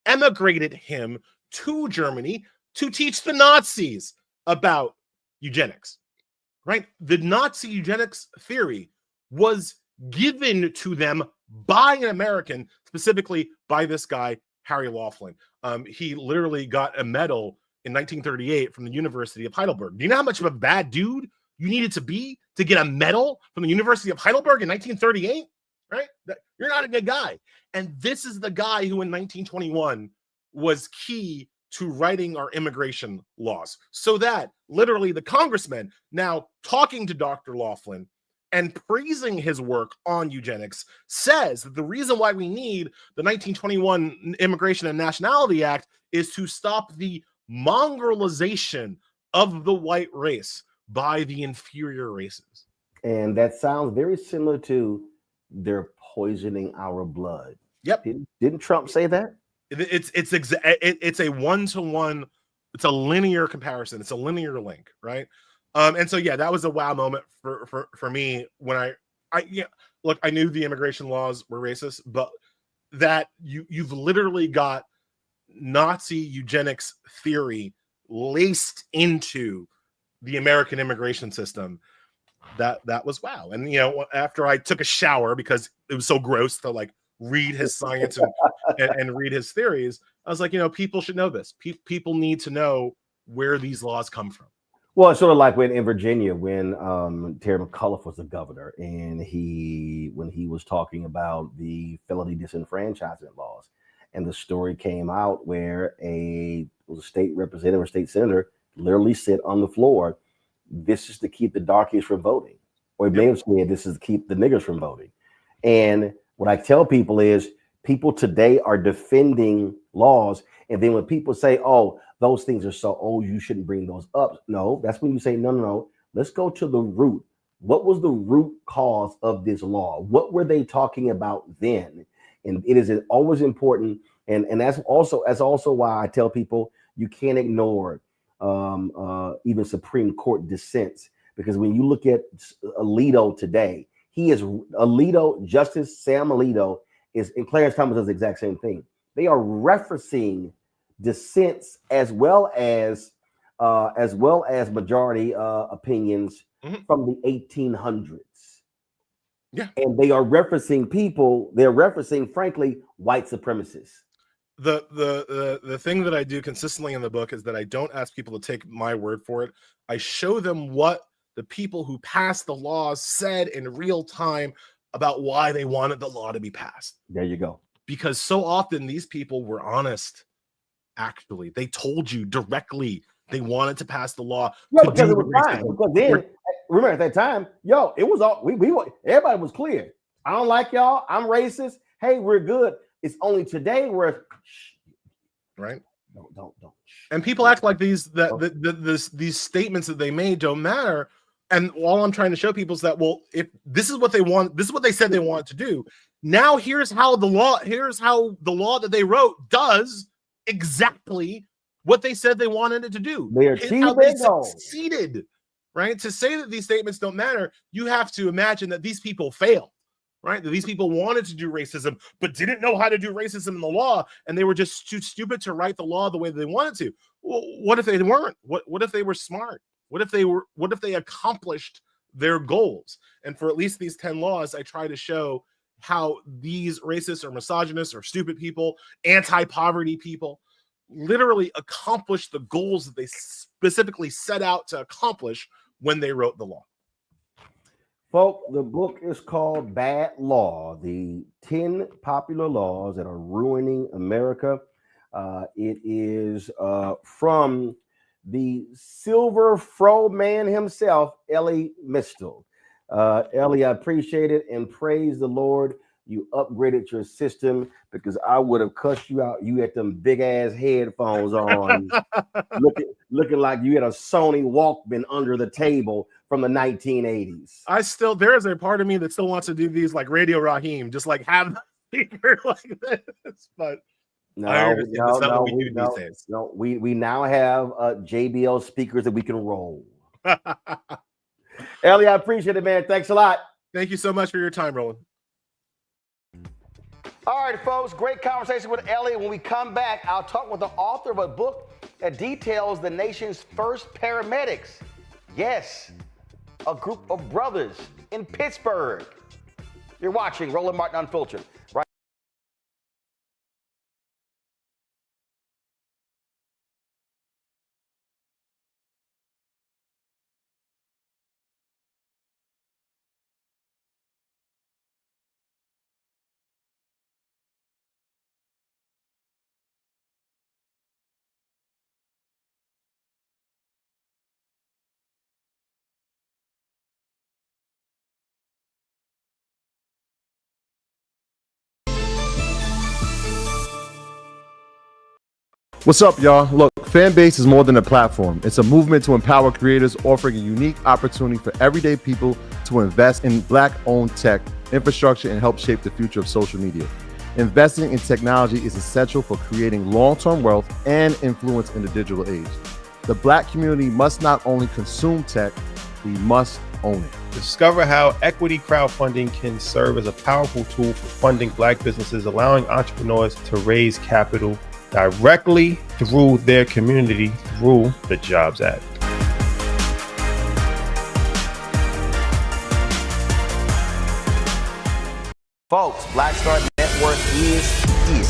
emigrated him to Germany to teach the Nazis about eugenics, right? The Nazi eugenics theory was given to them by an American, specifically by this guy, Harry Laughlin. He literally got a medal in 1938 from the University of Heidelberg. Do you know how much of a bad dude you needed to be to get a medal from the University of Heidelberg in 1938, right? You're not a good guy. And this is the guy who in 1921 was key to writing our immigration laws, so that literally the congressman now talking to Dr. Laughlin and praising his work on eugenics says that the reason why we need the 1921 Immigration and Nationality Act is to stop the mongrelization of the white race by the inferior races. And that sounds very similar to they're poisoning our blood. Yep. Didn't Trump say that? It's a one-to-one, it's a linear comparison, it's a linear link, right? And so yeah, that was a wow moment for me when I look, I knew the immigration laws were racist, but that you've literally got Nazi eugenics theory laced into the American immigration system. That was wow. And after I took a shower because it was so gross to like read his science and read his theories, I was like, people should know this. People need to know where these laws come from. Well, it's sort of like in Virginia, when Terry McAuliffe was the governor, and when he was talking about the felony disenfranchisement laws, and the story came out where a state representative or state senator literally said on the floor, "This is to keep the darkies from voting," or he may have said, "This is to keep the niggers from voting." And what I tell people is, people today are defending laws, and then when people say, "Oh, those things are so old, you shouldn't bring those up," no, that's when you say, no, let's go to the root. What was the root cause of this law? What were they talking about then? And it is always important, and that's also why I tell people you can't ignore even Supreme Court dissents, because when you look at Alito today, Justice Sam Alito and Clarence Thomas does the exact same thing. They are referencing dissents as well as majority opinions from the 1800s. Yeah, and they are referencing people. They're referencing, frankly, white supremacists. The thing that I do consistently in the book is that I don't ask people to take my word for it. I show them what the people who passed the laws said in real time about why they wanted the law to be passed. There you go. Because so often these people were honest. Actually, they told you directly they wanted to pass the law. Yeah, because it was fine. Because then, remember at that time, it was all everybody was clear. I don't like y'all. I'm racist. Hey, we're good. It's only today where, right? Don't. And people act like these statements that they made don't matter. And all I'm trying to show people is that, well, if this is what they want, this is what they said they wanted to do. Now here's how the law that they wrote does exactly what they said they wanted it to do. They achieved their goal. Succeeded, right? To say that these statements don't matter, you have to imagine that these people failed, right? That these people wanted to do racism, but didn't know how to do racism in the law, and they were just too stupid to write the law the way they wanted to. Well, what if they weren't? What if they were smart? What if they accomplished their goals? And for at least these 10 laws, I try to show how these racist or misogynist or stupid people, anti-poverty people, literally accomplish the goals that they specifically set out to accomplish when they wrote the law. Folks, the book is called Bad Law, the 10 popular laws that are ruining America. It is from the Silver Fro man himself, Elie Mystal. Elie, I appreciate it and praise the Lord. You upgraded your system because I would have cussed you out. You had them big ass headphones on, looking like you had a Sony Walkman under the table from the 1980s. There is a part of me that still wants to do these like Radio Raheem, just like have the speaker like this. But we now have JBL speakers that we can roll. Elie, I appreciate it, man. Thanks a lot. Thank you so much for your time, Roland. All right, folks, great conversation with Elie. When we come back, I'll talk with the author of a book that details the nation's first paramedics. Yes, a group of brothers in Pittsburgh. You're watching Roland Martin Unfiltered. Right. What's up, y'all? Look, Fanbase is more than a platform. It's a movement to empower creators, offering a unique opportunity for everyday people to invest in Black-owned tech, infrastructure, and help shape the future of social media. Investing in technology is essential for creating long-term wealth and influence in the digital age. The Black community must not only consume tech, we must own it. Discover how equity crowdfunding can serve as a powerful tool for funding Black businesses, allowing entrepreneurs to raise capital directly through their community through the Jobs Act. Folks, Black Star Network is here.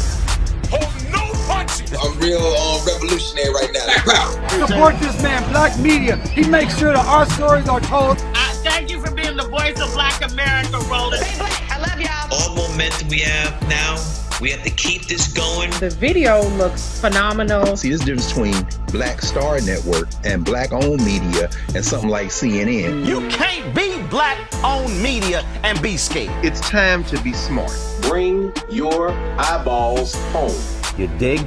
Hold no punches. I'm real revolutionary right now. Support this man, Black Media. He makes sure that our stories are told. Thank you for being the voice of Black America, Roland. Stay Black. I love y'all. All momentum we have now. We have to keep this going. The video looks phenomenal. See, this difference between Black Star Network and Black-owned media and something like CNN. You can't be Black-owned media and be scared. It's time to be smart. Bring your eyeballs home. You dig?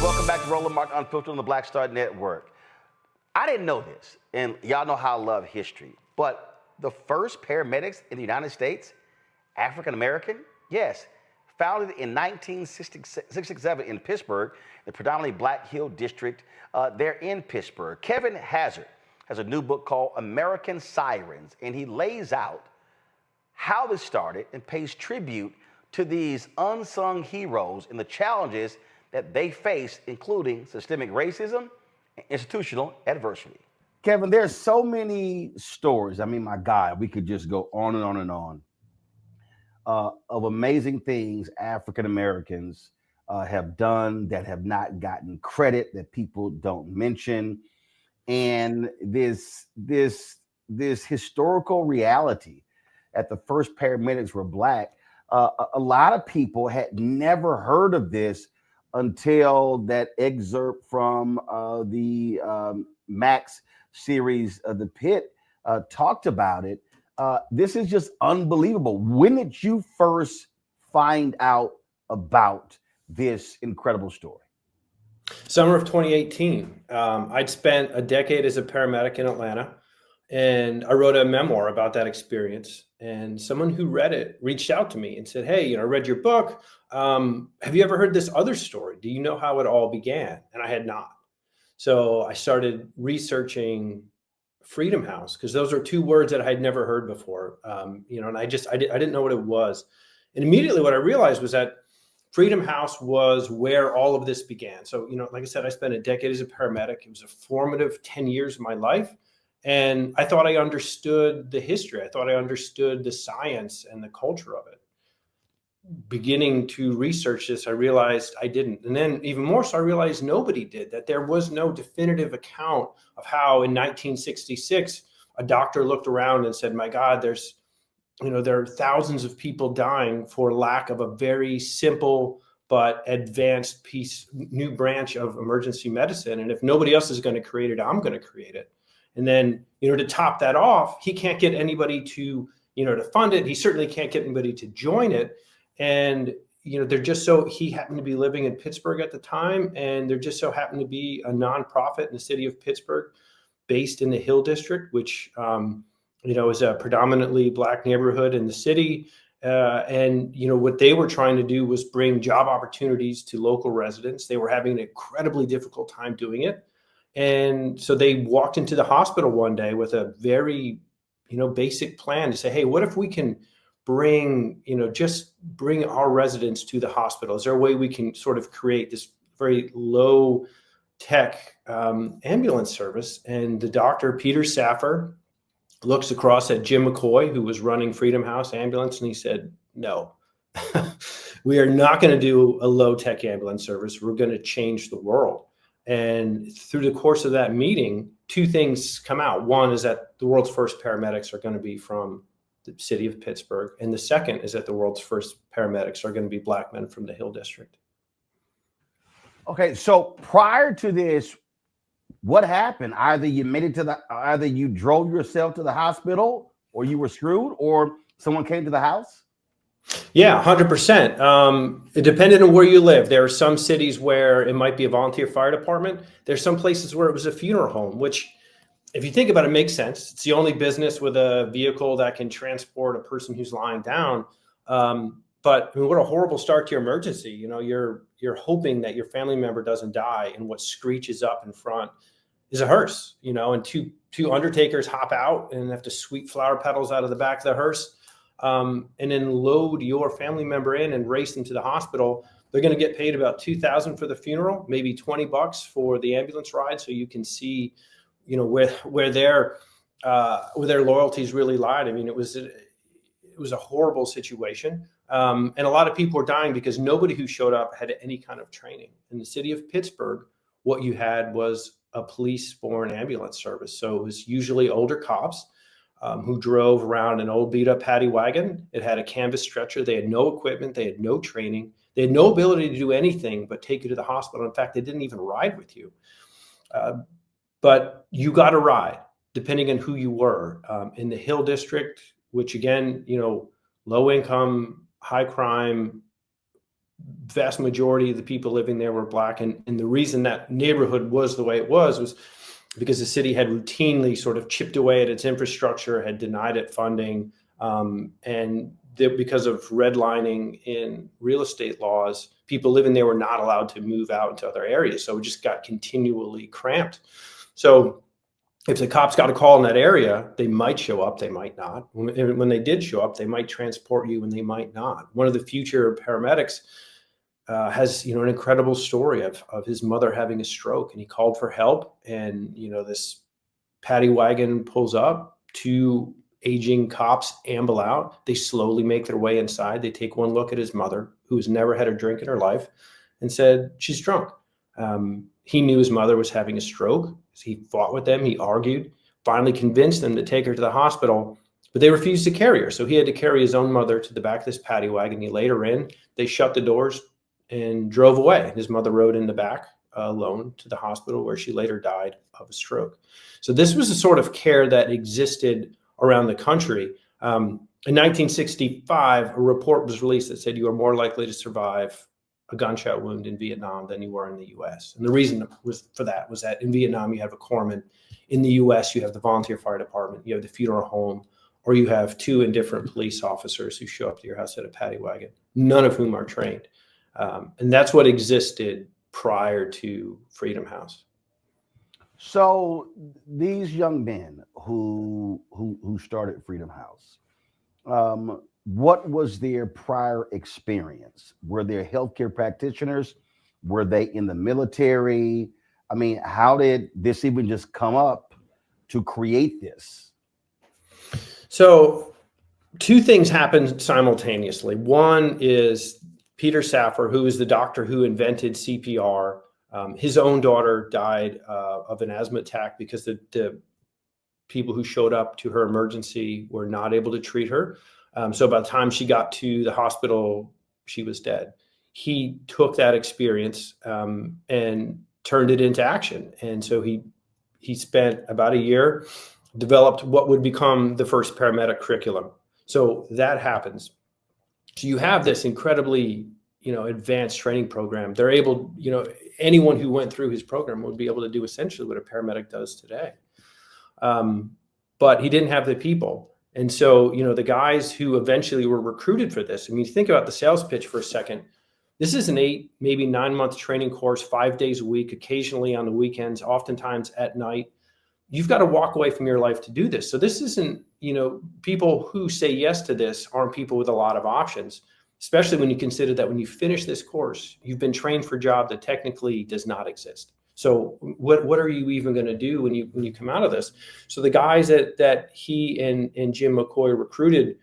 Welcome back to Roland Martin Unfiltered on the Black Star Network. I didn't know this, and y'all know how I love history, but the first paramedics in the United States, African American, yes, founded in 1967 in Pittsburgh, the predominantly Black Hill District there in Pittsburgh. Kevin Hazard has a new book called American Sirens, and he lays out how this started and pays tribute to these unsung heroes and the challenges that they face, including systemic racism and institutional adversity. Kevin, there's so many stories. I mean, my God, we could just go on and on and on of amazing things African Americans have done that have not gotten credit, that people don't mention. And this historical reality that the first paramedics were Black, a lot of people had never heard of this until that excerpt from the Max series, The Pit, talked about it. This is just unbelievable. When did you first find out about this incredible story? Summer of 2018. I'd spent a decade as a paramedic in Atlanta, and I wrote a memoir about that experience. And someone who read it reached out to me and said, "Hey, I read your book. Have you ever heard this other story? Do you know how it all began?" And I had not. So I started researching Freedom House, because those are two words that I had never heard before. And I didn't know what it was. And immediately what I realized was that Freedom House was where all of this began. So, like I said, I spent a decade as a paramedic. It was a formative 10 years of my life. And I thought I understood the history. I thought I understood the science and the culture of it. Beginning to research this, I realized I didn't. And then even more so, I realized nobody did, that there was no definitive account of how in 1966, a doctor looked around and said, my God, there are thousands of people dying for lack of a very simple but advanced new branch of emergency medicine. And if nobody else is going to create it, I'm going to create it. And then, to top that off, he can't get anybody to fund it. He certainly can't get anybody to join it. And, he happened to be living in Pittsburgh at the time. And there just so happened to be a nonprofit in the city of Pittsburgh based in the Hill District, which, is a predominantly Black neighborhood in the city. And what they were trying to do was bring job opportunities to local residents. They were having an incredibly difficult time doing it. And so they walked into the hospital one day with a very, basic plan to say, hey, what if we can bring our residents to the hospital? Is there a way we can sort of create this very low tech ambulance service? And the doctor, Peter Saffer, looks across at Jim McCoy, who was running Freedom House Ambulance, and he said, no, we are not going to do a low tech ambulance service. We're going to change the world. And through the course of that meeting, two things come out. One is that the world's first paramedics are going to be from the city of Pittsburgh. And the second is that the world's first paramedics are going to be Black men from the Hill District. Okay, so prior to this, what happened? Either you drove yourself to the hospital, or you were screwed, or someone came to the house? Yeah, 100%. It depended on where you live. There are some cities where it might be a volunteer fire department. There's some places where it was a funeral home, which, if you think about it, makes sense. It's the only business with a vehicle that can transport a person who's lying down. But what a horrible start to your emergency. You're hoping that your family member doesn't die, and what screeches up in front is a hearse, and two undertakers hop out and have to sweep flower petals out of the back of the hearse, and then load your family member in and race them to the hospital. They're going to get paid about $2,000 for the funeral, maybe $20 for the ambulance ride, so you can see, where their loyalties really lied. I mean, it was a horrible situation. And a lot of people were dying because nobody who showed up had any kind of training. In the city of Pittsburgh, what you had was a police-borne ambulance service. So it was usually older cops who drove around an old beat-up paddy wagon. It had a canvas stretcher. They had no equipment. They had no training. They had no ability to do anything but take you to the hospital. In fact, they didn't even ride with you. But you got a ride, depending on who you were. In the Hill District, which again, low income, high crime, vast majority of the people living there were Black. And the reason that neighborhood was the way it was because the city had routinely sort of chipped away at its infrastructure, had denied it funding. Because of redlining in real estate laws, people living there were not allowed to move out into other areas. So it just got continually cramped. So if the cops got a call in that area, they might show up, they might not. When they did show up, they might transport you and they might not. One of the future paramedics has, an incredible story of his mother having a stroke, and he called for help. And, this paddy wagon pulls up, two aging cops amble out. They slowly make their way inside. They take one look at his mother, who has never had a drink in her life, and said, she's drunk. He knew his mother was having a stroke. He fought with them. He argued, finally convinced them to take her to the hospital, but they refused to carry her. So he had to carry his own mother to the back of this paddy wagon. He laid her in. They shut the doors and drove away. His mother rode in the back alone to the hospital, where she later died of a stroke. So this was the sort of care that existed around the country. In 1965, a report was released that said you are more likely to survive a gunshot wound in Vietnam than you were in the U.S. And the reason was that in Vietnam, you have a corpsman. In the U.S., you have the volunteer fire department, you have the funeral home, or you have two indifferent police officers who show up to your house at a paddy wagon, none of whom are trained. And that's what existed prior to Freedom House. So these young men who started Freedom House, what was their prior experience? Were they healthcare practitioners? Were they in the military? I mean, how did this even just come up to create this? So two things happened simultaneously. One is Peter Safar, who is the doctor who invented CPR. His own daughter died of an asthma attack because the people who showed up to her emergency were not able to treat her. So by the time she got to the hospital, she was dead. He took that experience and turned it into action. And so he spent about a year, developed what would become the first paramedic curriculum. So that happens. So you have this incredibly, advanced training program. They're able, anyone who went through his program would be able to do essentially what a paramedic does today. But he didn't have the people. And so, the guys who eventually were recruited for this, I mean, think about the sales pitch for a second. This is an 8, maybe 9-month training course, 5 days a week, occasionally on the weekends, oftentimes at night. You've got to walk away from your life to do this. So this isn't, people who say yes to this aren't people with a lot of options, especially when you consider that when you finish this course, you've been trained for a job that technically does not exist. So what are you even going to do when you come out of this? So the guys that he and Jim McCoy recruited,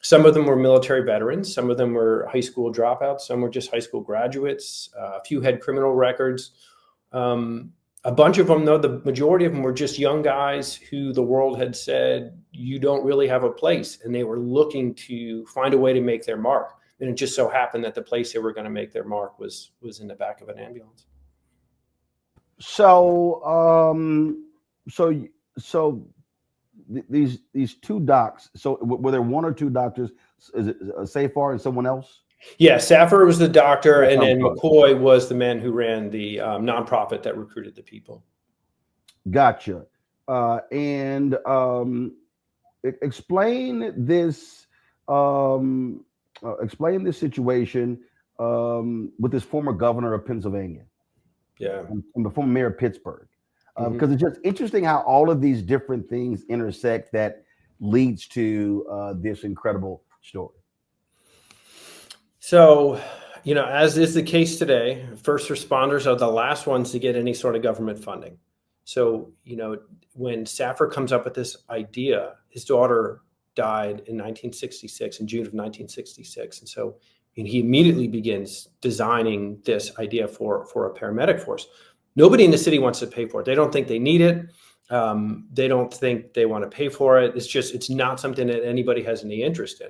some of them were military veterans, some of them were high school dropouts, some were just high school graduates, a few had criminal records. A bunch of them, though, the majority of them were just young guys who the world had said, you don't really have a place. And they were looking to find a way to make their mark. And it just so happened that the place they were going to make their mark was in the back of an ambulance. So, these two docs. So, were there one or two doctors? Is it Safar and someone else? Yeah, Safar was the doctor, and then McCoy was the man who ran the nonprofit that recruited the people. Gotcha. And explain this. Explain this situation with this former governor of Pennsylvania. Yeah, and the former mayor of Pittsburgh, because it's just interesting how all of these different things intersect that leads to this incredible story. So, as is the case today, first responders are the last ones to get any sort of government funding. So, when Safar comes up with this idea, his daughter died in 1966, in June of 1966, and so he immediately begins designing this idea for a paramedic force. Nobody in the city wants to pay for it. They don't think they need it. They don't think they want to pay for it. It's not something that anybody has any interest in.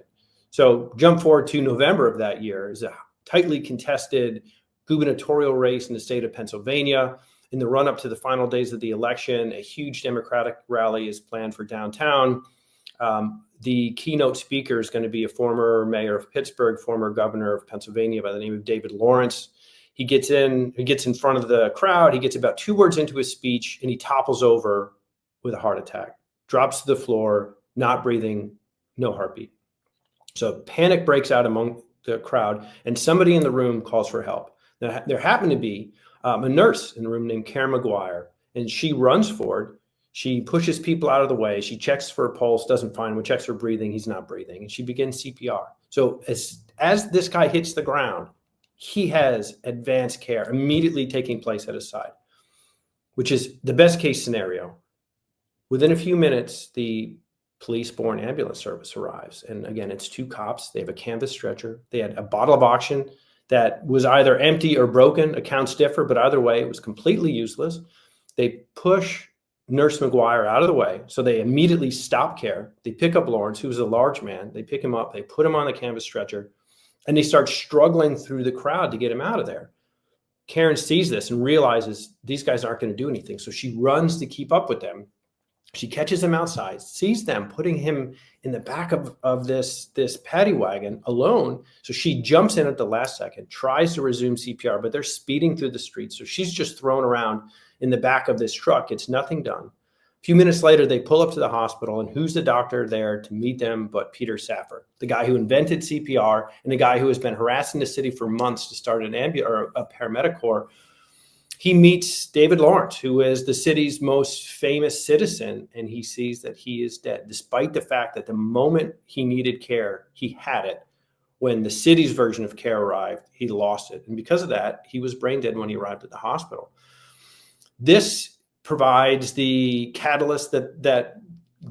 So jump forward to November of that year. Is a tightly contested gubernatorial race in the state of Pennsylvania. In the run up to the final days of the election, a huge Democratic rally is planned for downtown. The keynote speaker is going to be a former mayor of Pittsburgh, former governor of Pennsylvania by the name of David Lawrence. He gets in front of the crowd. He gets about 2 words into his speech and he topples over with a heart attack, drops to the floor, not breathing, no heartbeat. So panic breaks out among the crowd and somebody in the room calls for help. Now, there happened to be a nurse in the room named Karen McGuire, and she runs forward. She pushes people out of the way. She checks for a pulse, doesn't find him. Checks for breathing. He's not breathing. And she begins CPR. So as this guy hits the ground, he has advanced care immediately taking place at his side, which is the best case scenario. Within a few minutes, the police-borne ambulance service arrives. And again, it's 2 cops. They have a canvas stretcher. They had a bottle of oxygen that was either empty or broken. Accounts differ, but either way, it was completely useless. They push Nurse McGuire out of the way. So they immediately stop care. They pick up Lawrence, who was a large man. They pick him up. They put him on the canvas stretcher, and they start struggling through the crowd to get him out of there. Karen sees this and realizes these guys aren't going to do anything. So she runs to keep up with them. She catches him outside, sees them putting him in the back of this paddy wagon alone. So she jumps in at the last second, tries to resume CPR, but they're speeding through the streets. So she's just thrown around in the back of this truck. It's nothing done. A few minutes later, they pull up to the hospital, and who's the doctor there to meet them but Peter Safar, the guy who invented CPR and the guy who has been harassing the city for months to start a paramedic corps. He meets David Lawrence, who is the city's most famous citizen, and he sees that he is dead, despite the fact that the moment he needed care, he had it. When the city's version of care arrived, he lost it. And because of that, he was brain dead when he arrived at the hospital. This provides the catalyst that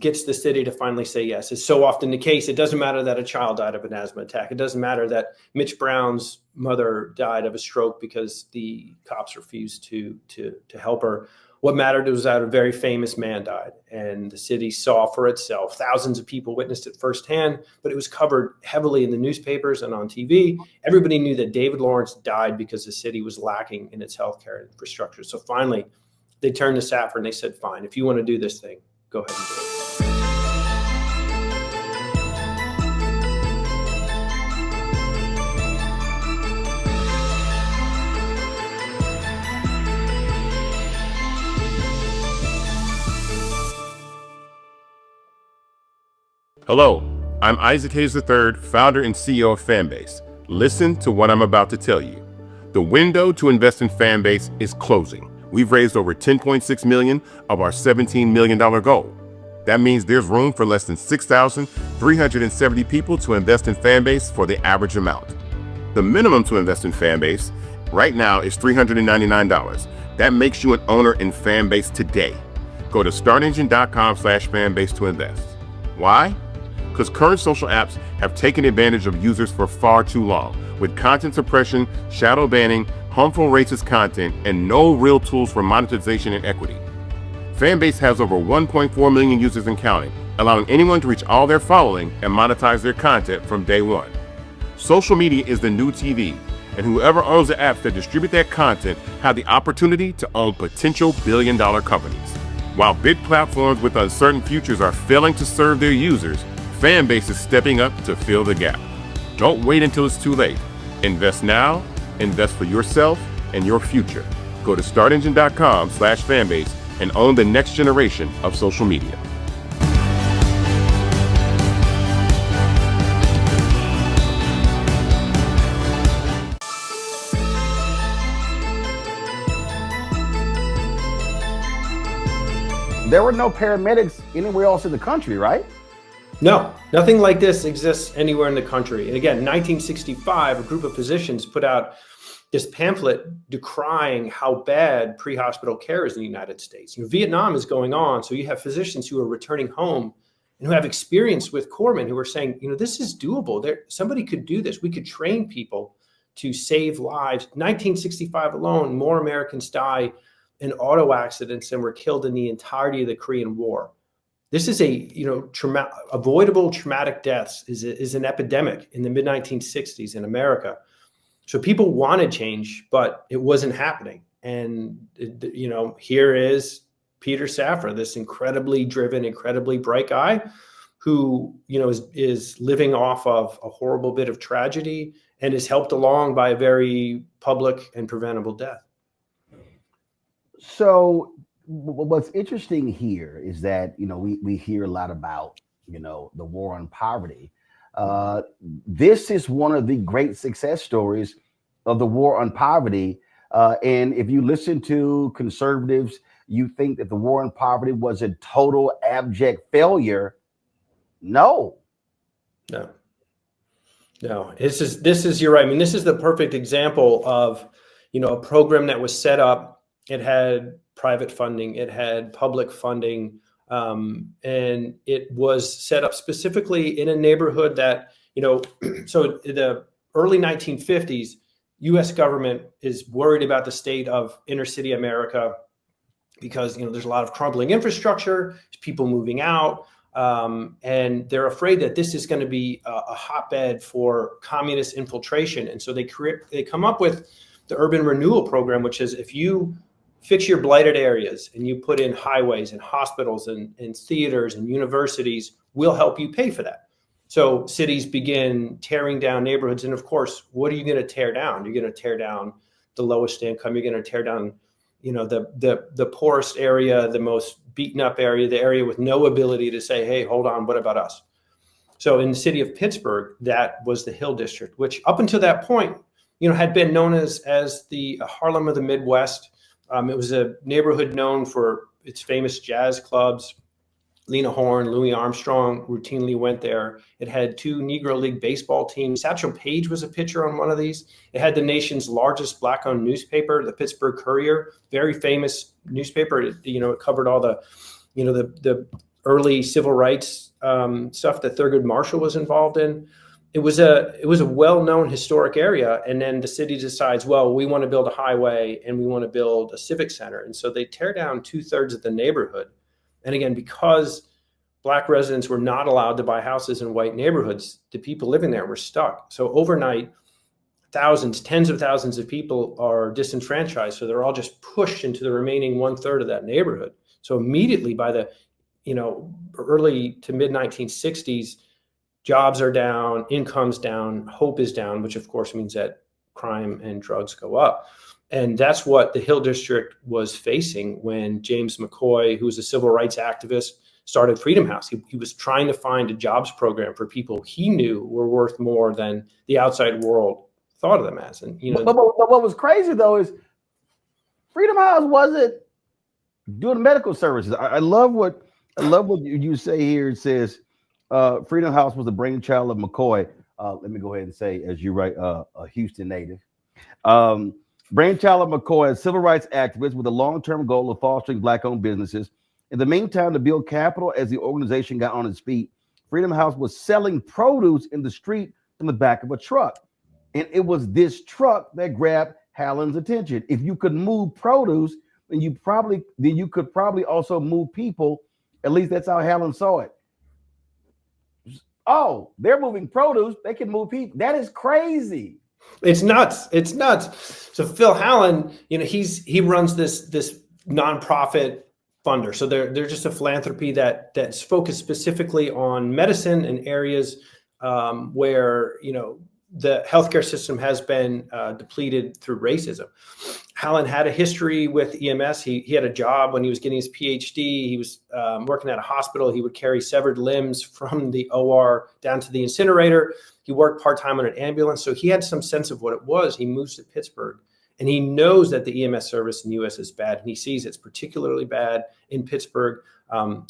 gets the city to finally say yes. It's so often the case. It doesn't matter that a child died of an asthma attack. It doesn't matter that Mitch Brown's mother died of a stroke because the cops refused to help her. What mattered was that a very famous man died, and the city saw for itself. Thousands of people witnessed it firsthand, but it was covered heavily in the newspapers and on TV. Everybody knew that David Lawrence died because the city was lacking in its healthcare infrastructure. So finally, they turned to Safar and they said, fine, if you want to do this thing, go ahead and do it. Hello, I'm Isaac Hayes III, founder and CEO of Fanbase. Listen to what I'm about to tell you. The window to invest in Fanbase is closing. We've raised over $10.6 million of our $17 million goal. That means there's room for less than 6,370 people to invest in Fanbase for the average amount. The minimum to invest in Fanbase right now is $399. That makes you an owner in Fanbase today. Go to startengine.com/fanbase to invest. Why? Because current social apps have taken advantage of users for far too long, with content suppression, shadow banning, harmful racist content, and no real tools for monetization and equity. Fanbase has over 1.4 million users and counting, allowing anyone to reach all their following and monetize their content from day one. Social media is the new TV, and whoever owns the apps that distribute that content have the opportunity to own potential billion-dollar companies. While big platforms with uncertain futures are failing to serve their users, Fanbase is stepping up to fill the gap. Don't wait until it's too late. Invest now, invest for yourself and your future. Go to startengine.com/fanbase and own the next generation of social media. There were no paramedics anywhere else in the country, right? No, nothing like this exists anywhere in the country. And again, 1965, a group of physicians put out this pamphlet decrying how bad pre-hospital care is in the United States. Vietnam is going on, so you have physicians who are returning home and who have experience with corpsmen who are saying, this is doable. Somebody could do this. We could train people to save lives. 1965 alone, more Americans die in auto accidents than were killed in the entirety of the Korean War. This is avoidable traumatic deaths is an epidemic in the mid-1960s in America. So people wanted change, but it wasn't happening. And, here is Peter Safar, this incredibly driven, incredibly bright guy who, is living off of a horrible bit of tragedy and is helped along by a very public and preventable death. So what's interesting here is that, we hear a lot about, the war on poverty. This is one of the great success stories of the war on poverty. And if you listen to conservatives, you think that the war on poverty was a total abject failure. No. This is, you're right. I mean, this is the perfect example of, a program that was set up. It had private funding, it had public funding, and it was set up specifically in a neighborhood that, so in the early 1950s, U.S. government is worried about the state of inner city America because, there's a lot of crumbling infrastructure, there's people moving out, and they're afraid that this is going to be a hotbed for communist infiltration. And so they come up with the urban renewal program, which is if you fix your blighted areas and you put in highways and hospitals and theaters and universities, we'll help you pay for that. So cities begin tearing down neighborhoods. And of course, what are you going to tear down? You're going to tear down the lowest income. You're going to tear down, the poorest area, the most beaten up area, the area with no ability to say, hey, hold on, what about us? So in the city of Pittsburgh, that was the Hill District, which up until that point, had been known as the Harlem of the Midwest. It was a neighborhood known for its famous jazz clubs. Lena Horne, Louis Armstrong routinely went there. It had 2 Negro League baseball teams. Satchel Paige was a pitcher on one of these. It had the nation's largest Black-owned newspaper, the Pittsburgh Courier, very famous newspaper. It covered all the, the early civil rights stuff that Thurgood Marshall was involved in. It was a well-known historic area, and then the city decides, well, we want to build a highway and we want to build a civic center, and so they tear down 2/3 of the neighborhood. And again, because Black residents were not allowed to buy houses in white neighborhoods, the people living there were stuck. So overnight, thousands, tens of thousands of people are disenfranchised, so they're all just pushed into the remaining 1/3 of that neighborhood. So immediately by the early to mid 1960s, jobs are down, income's down, hope is down, which of course means that crime and drugs go up. And that's what the Hill District was facing when James McCoy, who was a civil rights activist, started Freedom House. He was trying to find a jobs program for people he knew were worth more than the outside world thought of them as. And but what was crazy though is Freedom House wasn't doing medical services. I love what you say here. It says Freedom House was the brainchild of McCoy. Let me go ahead and say, as you write, a Houston native. Brainchild of McCoy, a civil rights activist with a long-term goal of fostering Black-owned businesses. In the meantime, to build capital as the organization got on its feet, Freedom House was selling produce in the street from the back of a truck. And it was this truck that grabbed Hallen's attention. If you could move produce, then you could probably also move people. At least that's how Hallen saw it. Oh, they're moving produce. They can move people. That is crazy. It's nuts. It's nuts. So Phil Hallen, he runs this nonprofit funder. So they're just a philanthropy that's focused specifically on medicine and areas where the healthcare system has been depleted through racism. Hallen had a history with EMS. He had a job when he was getting his PhD. He was working at a hospital. He would carry severed limbs from the OR down to the incinerator. He worked part-time on an ambulance. So he had some sense of what it was. He moves to Pittsburgh and he knows that the EMS service in the U.S. is bad. And he sees it's particularly bad in Pittsburgh,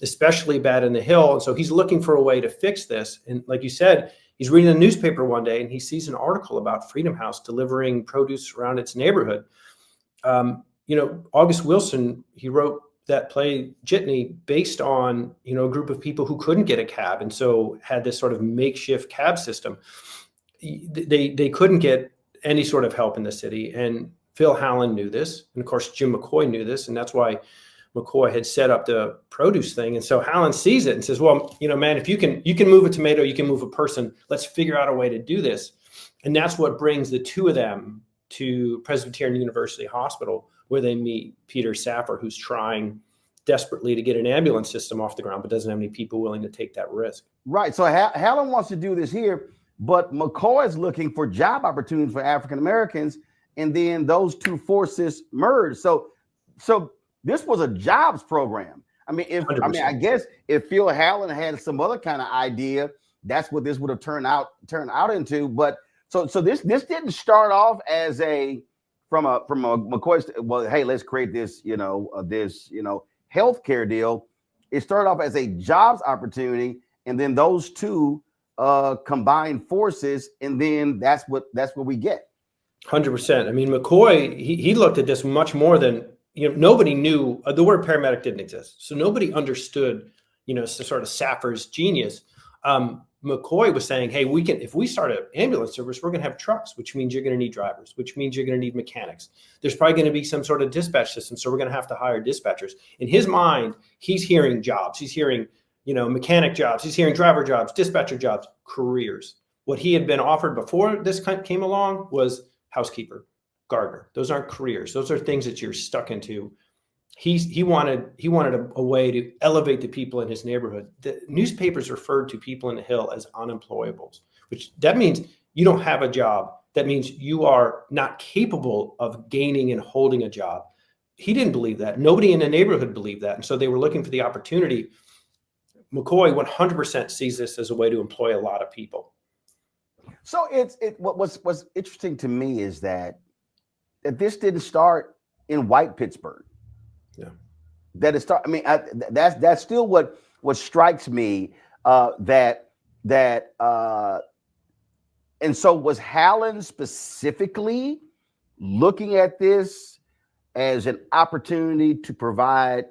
especially bad in the Hill. And so he's looking for a way to fix this. And like you said, he's reading the newspaper one day and he sees an article about Freedom House delivering produce around its neighborhood. August Wilson, he wrote that play Jitney based on, a group of people who couldn't get a cab. And so had this sort of makeshift cab system. They couldn't get any sort of help in the city. And Phil Hallen knew this. And of course, Jim McCoy knew this. And that's why McCoy had set up the produce thing. And so Hallen sees it and says, well, man, if you can move a tomato, you can move a person. Let's figure out a way to do this. And that's what brings the two of them to Presbyterian University Hospital, where they meet Peter Saffer, who's trying desperately to get an ambulance system off the ground, but doesn't have any people willing to take that risk. Right. So Hallen wants to do this here, but McCoy is looking for job opportunities for African Americans, and then those two forces merge. So this was a jobs program. I guess if Phil Hallen had some other kind of idea, that's what this would have turned out into. But so this didn't start off as from a McCoy. Well, hey, let's create this healthcare deal. It started off as a jobs opportunity, and then those two combined forces, and then that's what we get. 100%. McCoy, he looked at this much more than nobody knew. The word paramedic didn't exist, so nobody understood sort of Saffer's genius. McCoy was saying, hey, if we start an ambulance service, we're going to have trucks, which means you're going to need drivers, which means you're going to need mechanics. There's probably going to be some sort of dispatch system. So we're going to have to hire dispatchers. In his mind, he's hearing jobs. He's hearing, mechanic jobs. He's hearing driver jobs, dispatcher jobs, careers. What he had been offered before this came along was housekeeper, gardener. Those aren't careers. Those are things that you're stuck into. He wanted a way to elevate the people in his neighborhood. The newspapers referred to people in the Hill as unemployables, which that means you don't have a job. That means you are not capable of gaining and holding a job. He didn't believe that. Nobody in the neighborhood believed that. And so they were looking for the opportunity. McCoy 100% sees this as a way to employ a lot of people. So what's interesting to me is that this didn't start in white Pittsburgh. Yeah. That it start. I mean, that's still what strikes me. And so was Haaland specifically looking at this as an opportunity to provide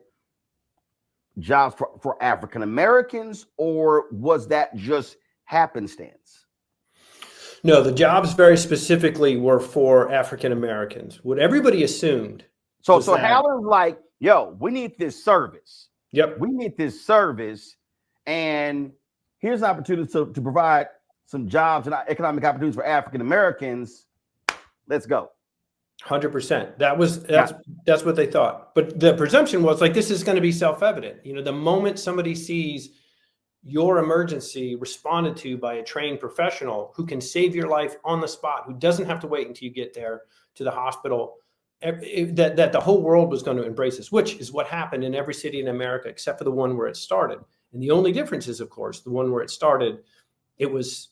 jobs for African Americans, or was that just happenstance? No, the jobs very specifically were for African Americans. What everybody assumed. So Haaland's like, yo, we need this service. Yep. We need this service. And here's an opportunity to provide some jobs and economic opportunities for African Americans. Let's go. 100%. That's what they thought. But the presumption was like, this is going to be self-evident. You know, the moment somebody sees your emergency responded to by a trained professional who can save your life on the spot, who doesn't have to wait until you get there to the hospital, that the whole world was going to embrace this, which is what happened in every city in America, except for the one where it started. And the only difference is, of course, the one where it started, it was,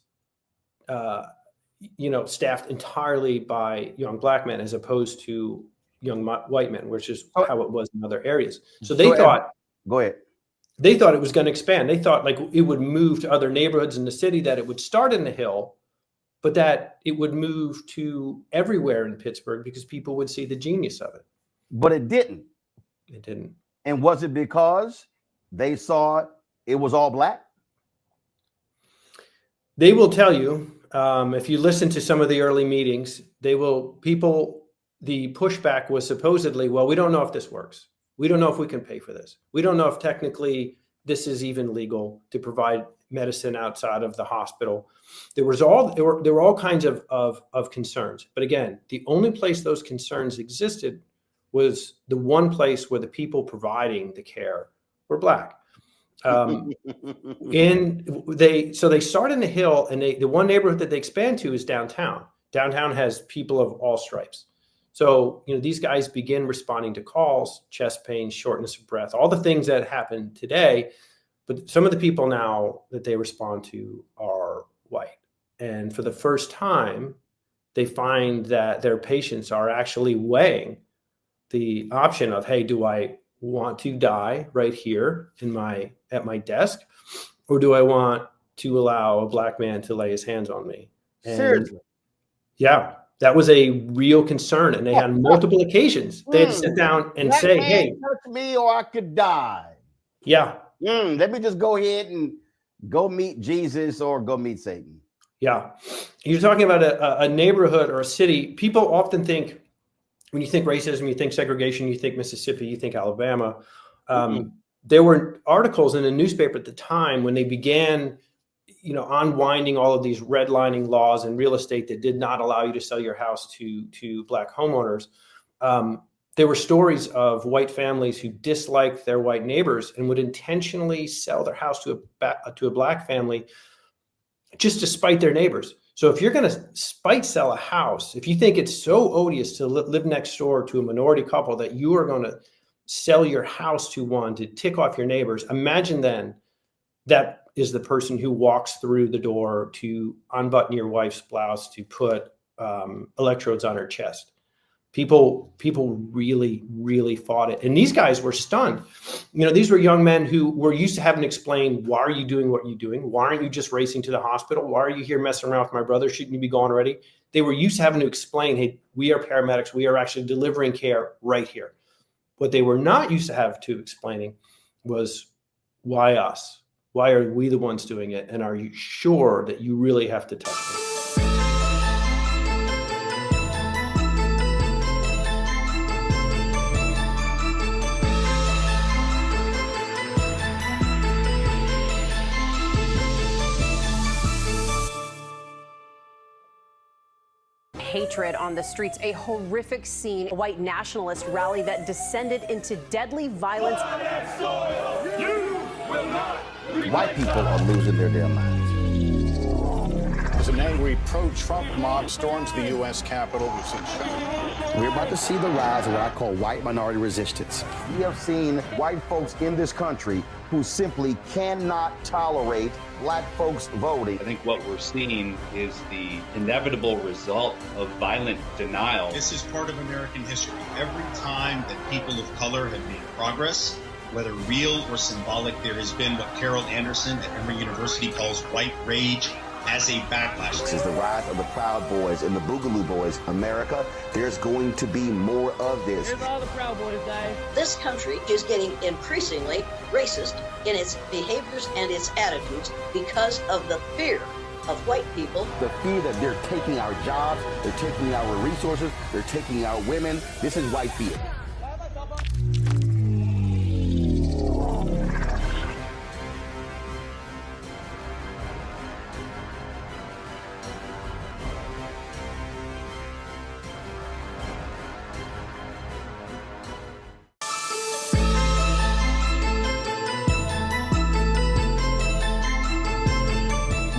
staffed entirely by young black men as opposed to young white men, which is how it was in other areas. So they thought, go ahead. They thought it was going to expand. They thought like it would move to other neighborhoods in the city, that it would start in the Hill, but that it would move to everywhere in Pittsburgh because people would see the genius of it. But it didn't. It didn't. And was it because they saw it was all black? They will tell you, if you listen to some of the early meetings, the pushback was supposedly, well, we don't know if this works. We don't know if we can pay for this. We don't know if technically this is even legal to provide medicine outside of the hospital. There were all kinds of concerns. But again, the only place those concerns existed was the one place where the people providing the care were black. So they start in the Hill, and the one neighborhood that they expand to is downtown. Downtown has people of all stripes. So, these guys begin responding to calls, chest pain, shortness of breath, all the things that happen today. But some of the people now that they respond to are white. And for the first time, they find that their patients are actually weighing the option of, hey, do I want to die right here at my desk, or do I want to allow a black man to lay his hands on me? And seriously? Yeah. That was a real concern, and they had multiple occasions. They had to sit down and say, "Hey, touch me, or I could die." Yeah. Let me just go ahead and go meet Jesus or go meet Satan. Yeah. You're talking about a neighborhood or a city. People often think, when you think racism, you think segregation, you think Mississippi, you think Alabama. There were articles in the newspaper at the time when they began unwinding all of these redlining laws in real estate that did not allow you to sell your house to black homeowners. There were stories of white families who disliked their white neighbors and would intentionally sell their house to a black family just to spite their neighbors. So if you're going to sell a house, if you think it's so odious to live next door to a minority couple that you are going to sell your house to one to tick off your neighbors, imagine then that is the person who walks through the door to unbutton your wife's blouse to put electrodes on her chest. People really, really fought it. And these guys were stunned. These were young men who were used to having to explain, why are you doing what you're doing? Why aren't you just racing to the hospital? Why are you here messing around with my brother? Shouldn't you be gone already? They were used to having to explain, hey, we are paramedics. We are actually delivering care right here. What they were not used to have to explaining was, why us? Why are we the ones doing it? And are you sure that you really have to touch me? hatred on the streets, a horrific scene, a white nationalist rally that descended into deadly violence. White people are losing their damn minds. As an angry pro-Trump mob storms the U.S. Capitol, We're about to see the rise of what I call white minority resistance. We have seen white folks in this country who simply cannot tolerate black folks voting. I think what we're seeing is the inevitable result of violent denial. This is part of American history. Every time that people of color have made progress, whether real or symbolic, there has been what Carol Anderson at Emory University calls white rage as a backlash. This is the rise of the Proud Boys and the Boogaloo Boys. America, there's going to be more of this. Here's all the Proud Boys, guys. This country is getting increasingly racist in its behaviors and its attitudes because of the fear of white people. The fear that they're taking our jobs, they're taking our resources, they're taking our women. This is white fear.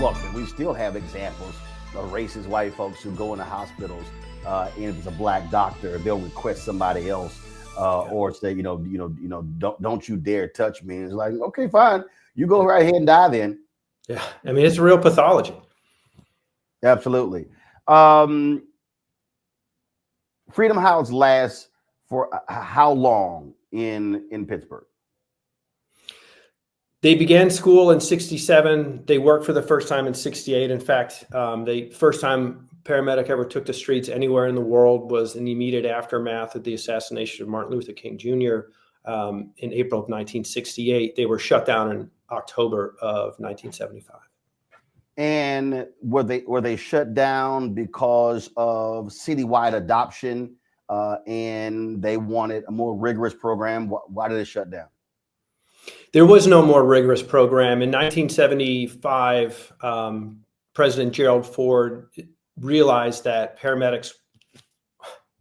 Look, we still have examples of racist white folks who go into hospitals, and if it's a black doctor, they'll request somebody else, or say, don't you dare touch me. And it's like, okay, fine, you go right ahead and die then. Yeah, I mean, it's real pathology. Absolutely. Freedom House lasts for how long in Pittsburgh? They began school in 67. They worked for the first time in 68. In fact, the first time paramedic ever took the streets anywhere in the world was in the immediate aftermath of the assassination of Martin Luther King Jr. In April of 1968. They were shut down in October of 1975. And were they shut down because of citywide adoption, and they wanted a more rigorous program? Why did it shut down? There was no more rigorous program. In 1975, President Gerald Ford realized that paramedics,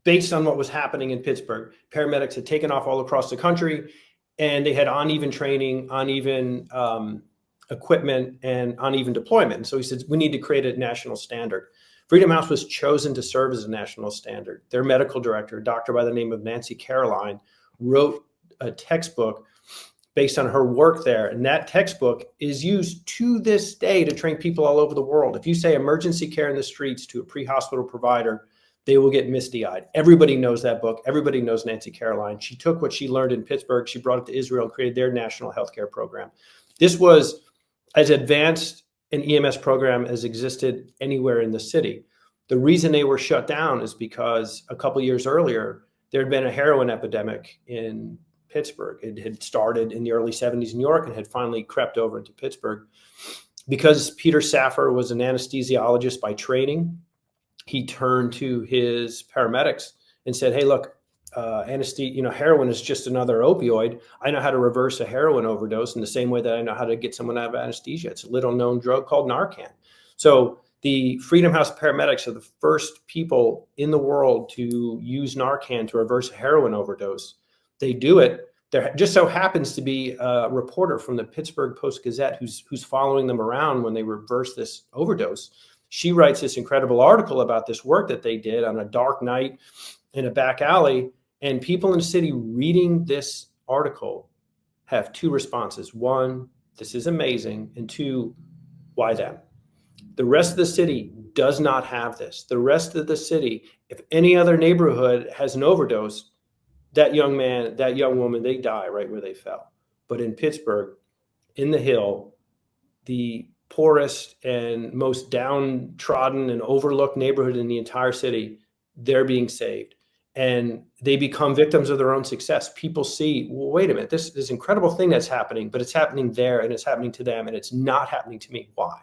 based on what was happening in Pittsburgh, paramedics had taken off all across the country, and they had uneven training, uneven equipment, and uneven deployment. And so he said, we need to create a national standard. Freedom House was chosen to serve as a national standard. Their medical director, a doctor by the name of Nancy Caroline, wrote a textbook based on her work there. And that textbook is used to this day to train people all over the world. If you say emergency care in the streets to a pre-hospital provider, they will get misty-eyed. Everybody knows that book. Everybody knows Nancy Caroline. She took what she learned in Pittsburgh, she brought it to Israel and created their national healthcare program. This was as advanced an EMS program as existed anywhere in the city. The reason they were shut down is because a couple years earlier, there had been a heroin epidemic in Pittsburgh. It had started in the early 70s in New York and had finally crept over into Pittsburgh. Because Peter Safar was an anesthesiologist by training, he turned to his paramedics and said, hey, look, heroin is just another opioid. I know how to reverse a heroin overdose in the same way that I know how to get someone out of anesthesia. It's a little known drug called Narcan. So the Freedom House paramedics are the first people in the world to use Narcan to reverse a heroin overdose. They do it. There just so happens to be a reporter from the Pittsburgh Post-Gazette who's following them around when they reverse this overdose. She writes this incredible article about this work that they did on a dark night in a back alley. And people in the city reading this article have two responses. One, this is amazing. And two, why them? The rest of the city does not have this. The rest of the city, if any other neighborhood has an overdose, that young man, that young woman, they die right where they fell. But in Pittsburgh, in the Hill, the poorest and most downtrodden and overlooked neighborhood in the entire city, they're being saved. And they become victims of their own success. People see, well, wait a minute, this incredible thing that's happening, but it's happening there and it's happening to them and it's not happening to me. Why?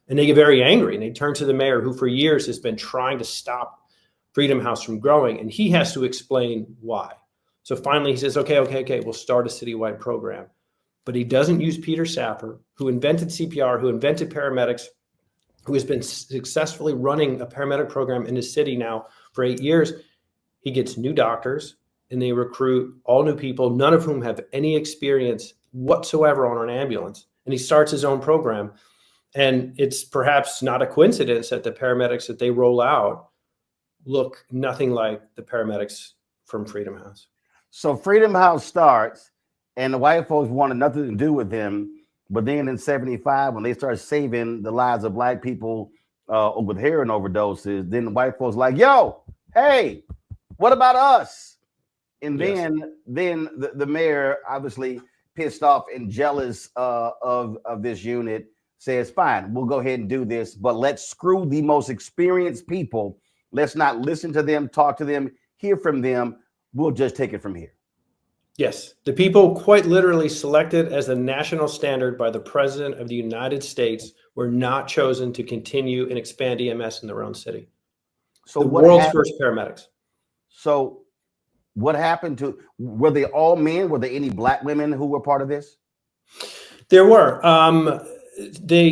And they get very angry and they turn to the mayor, who for years has been trying to stop Freedom House from growing, and he has to explain why. So finally he says, okay, we'll start a citywide program. But he doesn't use Peter Safar, who invented CPR, who invented paramedics, who has been successfully running a paramedic program in his city now for 8 years. He gets new doctors and they recruit all new people, none of whom have any experience whatsoever on an ambulance. And he starts his own program. And it's perhaps not a coincidence that the paramedics that they roll out look nothing like the paramedics from Freedom House. So Freedom House starts, and the white folks wanted nothing to do with them. But then in 75, when they start saving the lives of black people with heroin overdoses, then the white folks like, yo, hey, what about us? And then the mayor, obviously pissed off and jealous of this unit, says, fine, we'll go ahead and do this, but let's screw the most experienced people. Let's not listen to them, talk to them, hear from them. We'll just take it from here. Yes, the people quite literally selected as the national standard by the President of the United States were not chosen to continue and expand EMS in their own city. So the what world's happened? first paramedics. So what happened to, were they all men? Were there any black women who were part of this? There were.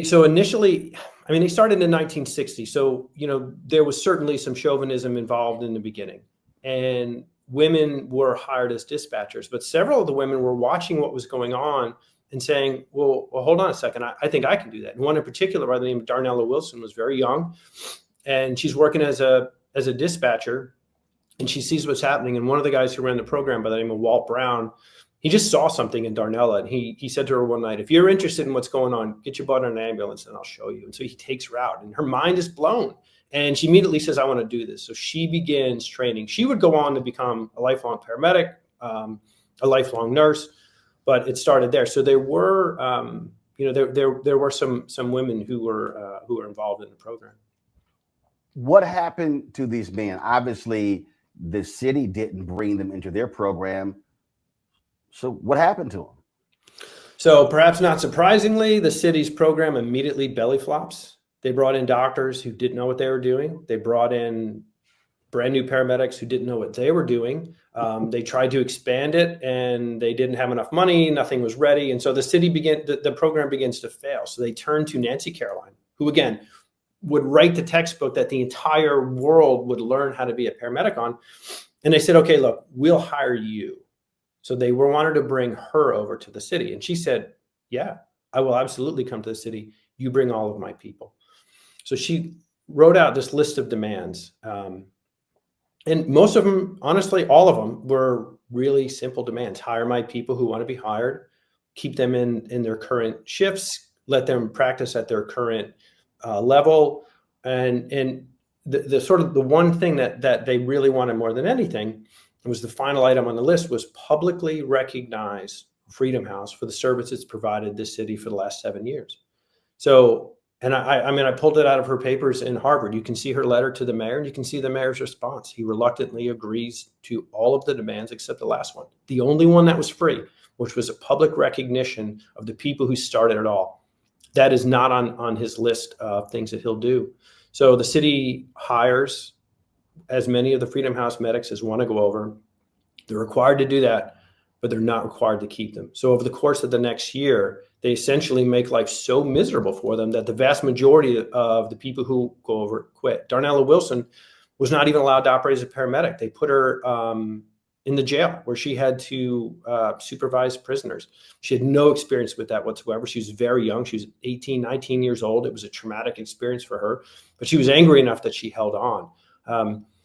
So initially, I mean, they started in 1960. So, you know, there was certainly some chauvinism involved in the beginning. And women were hired as dispatchers, but several of the women were watching what was going on and saying, well, hold on a second. I think I can do that. And one in particular by the name of Darnella Wilson was very young, and she's working as a dispatcher, and she sees what's happening. And one of the guys who ran the program by the name of Walt Brown, he just saw something in Darnella, and he said to her one night, if you're interested in what's going on, get your butt on an ambulance and I'll show you. And so he takes her out, and her mind is blown. And she immediately says, I want to do this. So she begins training. She would go on to become a lifelong paramedic, a lifelong nurse, but it started there. So there were, there were some women who were involved in the program. What happened to these men? Obviously, the city didn't bring them into their program. So what happened to them? So perhaps not surprisingly, the city's program immediately belly flops. They brought in doctors who didn't know what they were doing. They brought in brand new paramedics who didn't know what they were doing. They tried to expand it and they didn't have enough money. Nothing was ready. And so the program begins to fail. So they turned to Nancy Caroline, who again would write the textbook that the entire world would learn how to be a paramedic on. And they said, okay, look, we'll hire you. So they wanted to bring her over to the city. And she said, yeah, I will absolutely come to the city. You bring all of my people. So she wrote out this list of demands. And most of them, honestly, all of them were really simple demands. Hire my people who want to be hired, keep them in their current shifts, let them practice at their current level. And the sort of the one thing that they really wanted more than anything was the final item on the list was publicly recognize Freedom House for the service it's provided this city for the last 7 years. So, and I pulled it out of her papers in Harvard. You can see her letter to the mayor and you can see the mayor's response. He reluctantly agrees to all of the demands except the last one. The only one that was free, which was a public recognition of the people who started it all. That is not on his list of things that he'll do. So the city hires as many of the Freedom House medics as want to go over. They're required to do that, but they're not required to keep them. So over the course of the next year, they essentially make life so miserable for them that the vast majority of the people who go over quit. Darnella Wilson was not even allowed to operate as a paramedic. They put her in the jail where she had to supervise prisoners. She had no experience with that whatsoever. She was very young. She was 18, 19 years old. It was a traumatic experience for her, but she was angry enough that she held on.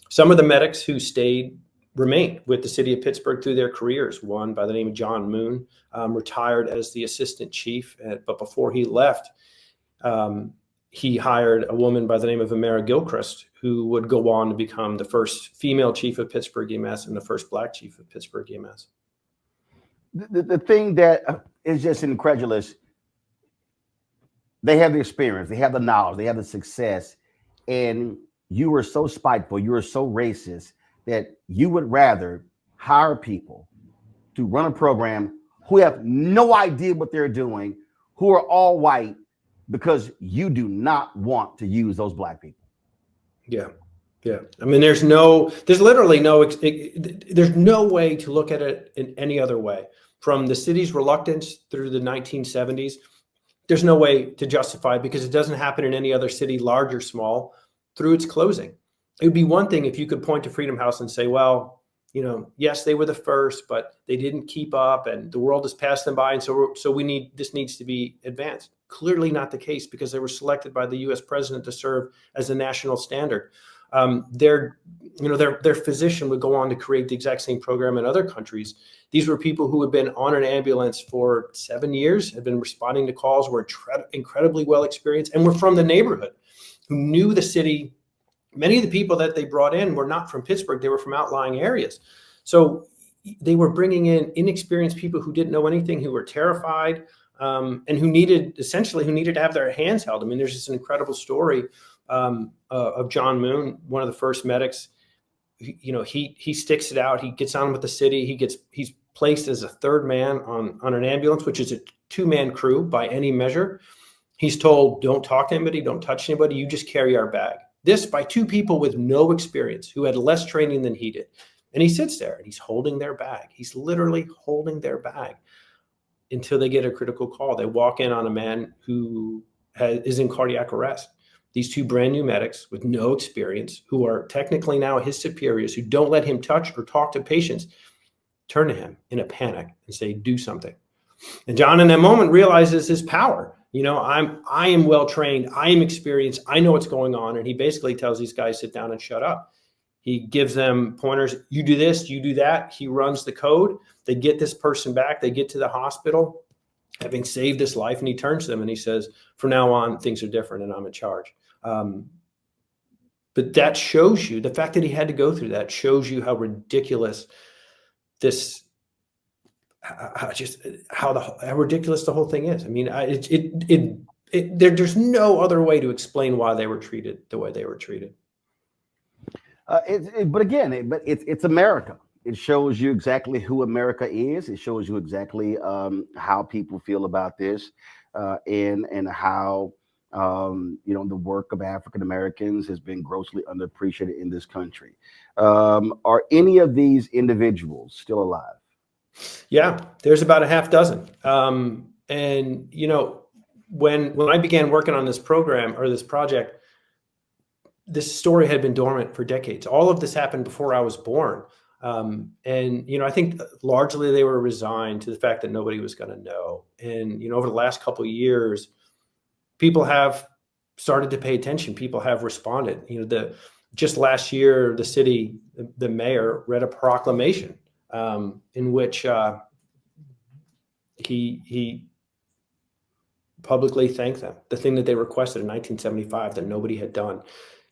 Some of the medics who stayed remained with the city of Pittsburgh through their careers. One by the name of John Moon retired as the assistant chief, but before he left, he hired a woman by the name of Amara Gilchrist, who would go on to become the first female chief of Pittsburgh EMS and the first black chief of Pittsburgh EMS. The thing that is just incredulous, they have the experience, they have the knowledge, they have the success, and you were so spiteful, you were so racist that you would rather hire people to run a program who have no idea what they're doing, who are all white, because you do not want to use those black people. Yeah. Yeah. I mean, there's literally there's no way to look at it in any other way. From the city's reluctance through the 1970s there's no way to justify it because it doesn't happen in any other city, large or small, through its closing. It would be one thing if you could point to Freedom House and say, well, you know, yes, they were the first, but they didn't keep up and the world has passed them by. And so this needs to be advanced. Clearly not the case because they were selected by the US president to serve as a national standard. Their physician would go on to create the exact same program in other countries. These were people who had been on an ambulance for 7 years, had been responding to calls, were incredibly well experienced, and were from the neighborhood, who knew the city. Many of the people that they brought in were not from Pittsburgh. They were from outlying areas. So they were bringing in inexperienced people who didn't know anything, who were terrified, and who needed to have their hands held. I mean, there's this incredible story of John Moon, one of the first medics. He sticks it out. He gets on with the city. He's placed as a third man on an ambulance, which is a 2-man crew by any measure. He's told, don't talk to anybody, don't touch anybody. You just carry our bag. This by 2 people with no experience, who had less training than he did. And he sits there and he's holding their bag. He's literally holding their bag until they get a critical call. They walk in on a man who is in cardiac arrest. These 2 brand new medics with no experience, who are technically now his superiors, who don't let him touch or talk to patients, turn to him in a panic and say, do something. And John in that moment realizes his power. I am well trained. I am experienced. I know what's going on. And he basically tells these guys, sit down and shut up. He gives them pointers. You do this, you do that. He runs the code. They get this person back. They get to the hospital, having saved this life. And he turns to them and he says, from now on, things are different and I'm in charge. But that shows you, the fact that he had to go through that shows you how ridiculous how ridiculous the whole thing is. I mean, there's no other way to explain why they were treated the way they were treated. But again, it's America. It shows you exactly who America is. It shows you exactly how people feel about this, and how the work of African Americans has been grossly underappreciated in this country. Are any of these individuals still alive? Yeah, there's about a half dozen. And when I began working on this program or this project, this story had been dormant for decades. All of this happened before I was born. I think largely they were resigned to the fact that nobody was going to know. And, over the last couple of years, people have started to pay attention. People have responded. Just last year, the mayor read a proclamation in which he publicly thanked them. The thing that they requested in 1975 that nobody had done,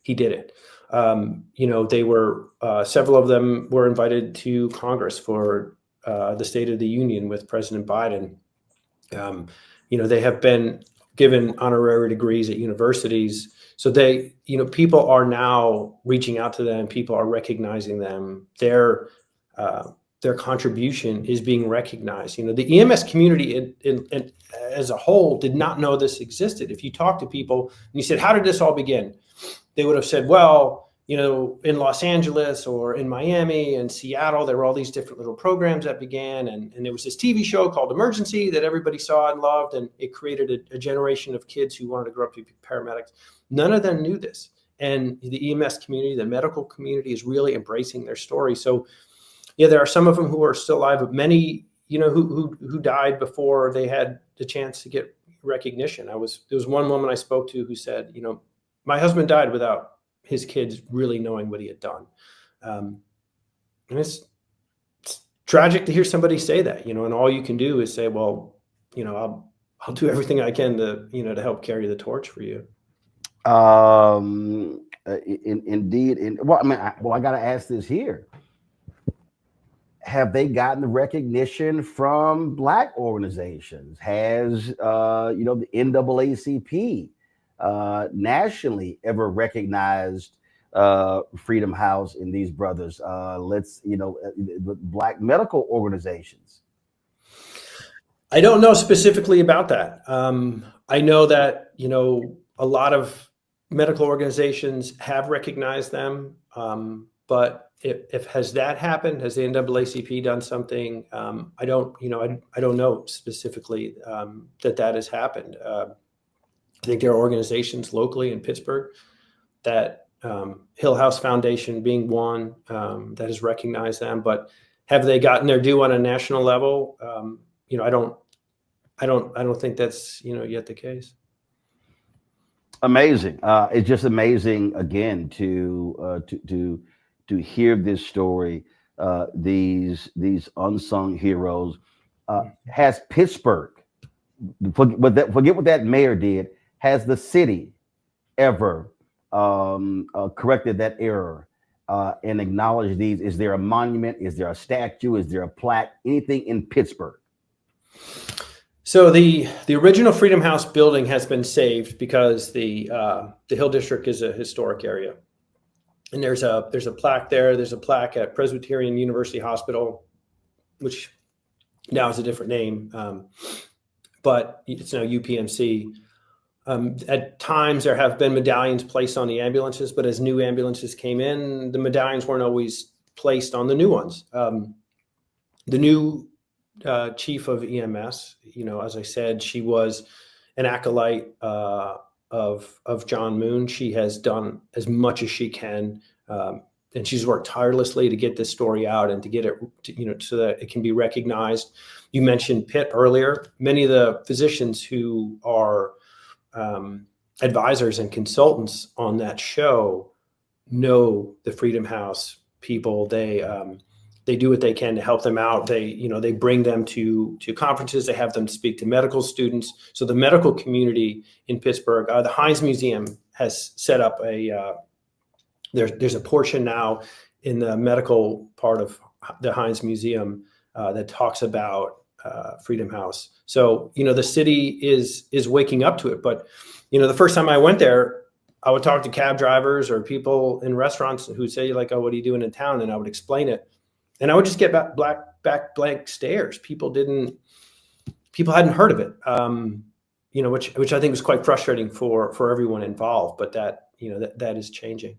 he did it. They were several of them were invited to Congress for the State of the Union with President Biden. They have been given honorary degrees at universities. So people are now reaching out to them. People are recognizing them. Their contribution is being recognized. The EMS community as a whole did not know this existed. If you talk to people and you said, how did this all begin? They would have said, well, in Los Angeles or in Miami and Seattle, there were all these different little programs that began. And there was this TV show called Emergency that everybody saw and loved. And it created a generation of kids who wanted to grow up to be paramedics. None of them knew this. And the EMS community, the medical community is really embracing their story. So yeah, there are some of them who are still alive, but many, who died before they had the chance to get recognition. There was one woman I spoke to who said, my husband died without his kids really knowing what he had done. And it's tragic to hear somebody say that, and all you can do is say, well, I'll do everything I can to help carry the torch for you. Indeed. I got to ask this here. Have they gotten the recognition from Black organizations? Has the NAACP nationally ever recognized Freedom House and these brothers? Black medical organizations. I don't know specifically about that. I know that a lot of medical organizations have recognized them, but if has that happened? Has the NAACP done something? I don't know specifically that has happened. I think there are organizations locally in Pittsburgh that Hill House Foundation being one that has recognized them, but have they gotten their due on a national level? I don't think that's yet the case. Amazing. It's just amazing again to hear this story. These unsung heroes. Has Pittsburgh, forget what that mayor did, has the city ever corrected that error and acknowledged these? Is there a monument? Is there a statue? Is there a plaque? Anything in Pittsburgh? So the original Freedom House building has been saved because the Hill District is a historic area, and there's a plaque there. There's a plaque at Presbyterian University Hospital, which now has a different name, but it's now UPMC. At times there have been medallions placed on the ambulances, but as new ambulances came in, the medallions weren't always placed on the new ones. The new chief of EMS, as I said, she was an acolyte of John Moon. She has done as much as she can, and she's worked tirelessly to get this story out and to get it, so that it can be recognized. You mentioned Pitt earlier. Many of the physicians who are advisors and consultants on that show know the Freedom House people. They do what they can to help them out. They bring them to conferences. They have them speak to medical students. So the medical community in Pittsburgh, the Heinz Museum has set up there's a portion now in the medical part of the Heinz Museum that talks about Freedom House. So, the city is waking up to it. But, the first time I went there, I would talk to cab drivers or people in restaurants who say like, "Oh, what are you doing in town?" And I would explain it. And I would just get back blank stares. People hadn't heard of it, which I think was quite frustrating for everyone involved. But that is changing.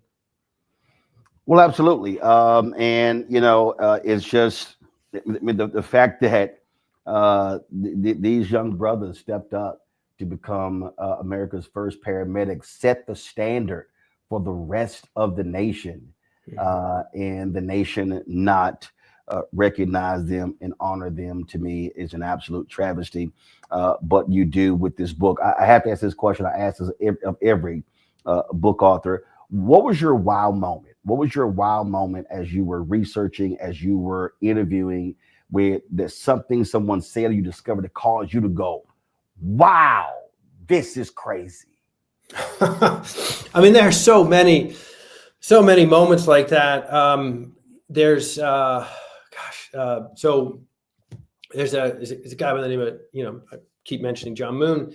Well, absolutely. It's just the fact that these young brothers stepped up to become America's first paramedics, set the standard for the rest of the nation. And the nation not recognize them and honor them, to me, is an absolute travesty. But you do with this book. I have to ask this question. I ask this of every book author. What was your wow moment? What was your wow moment as you were researching, as you were interviewing, where there's something someone said or you discovered that caused you to go, wow, this is crazy? I mean, there are so many moments like that. There's a guy by the name of, I keep mentioning John Moon.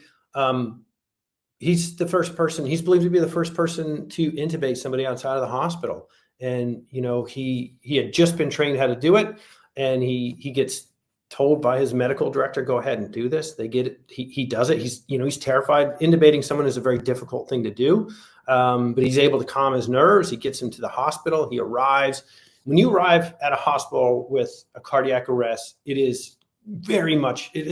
He's believed to be the first person to intubate somebody outside of the hospital. And, he had just been trained how to do it. And he gets told by his medical director, go ahead and do this. They get it. He does it. He's terrified. Intubating someone is a very difficult thing to do. But he's able to calm his nerves. He gets him to the hospital. He arrives. When you arrive at a hospital with a cardiac arrest, it is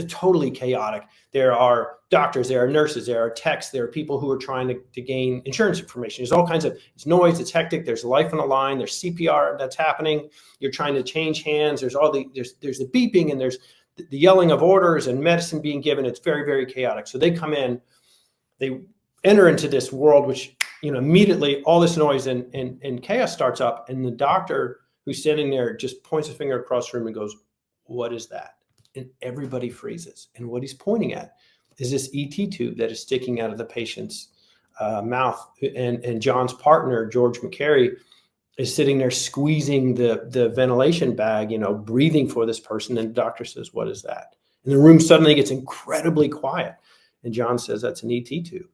totally chaotic. There are doctors, there are nurses, there are techs, there are people who are trying to gain insurance information. There's all kinds of, it's noise, it's hectic. There's life on the line. There's CPR that's happening. You're trying to change hands. There's the beeping, and there's the yelling of orders and medicine being given. It's very, very chaotic. So they come in, they enter into this world, which, immediately all this noise and chaos starts up. And the doctor who's standing there just points a finger across the room and goes, "What is that?" And everybody freezes. And what he's pointing at is this ET tube that is sticking out of the patient's mouth. And John's partner, George McCary, is sitting there squeezing the ventilation bag, breathing for this person. And the doctor says, "What is that?" And the room suddenly gets incredibly quiet. And John says, "That's an ET tube."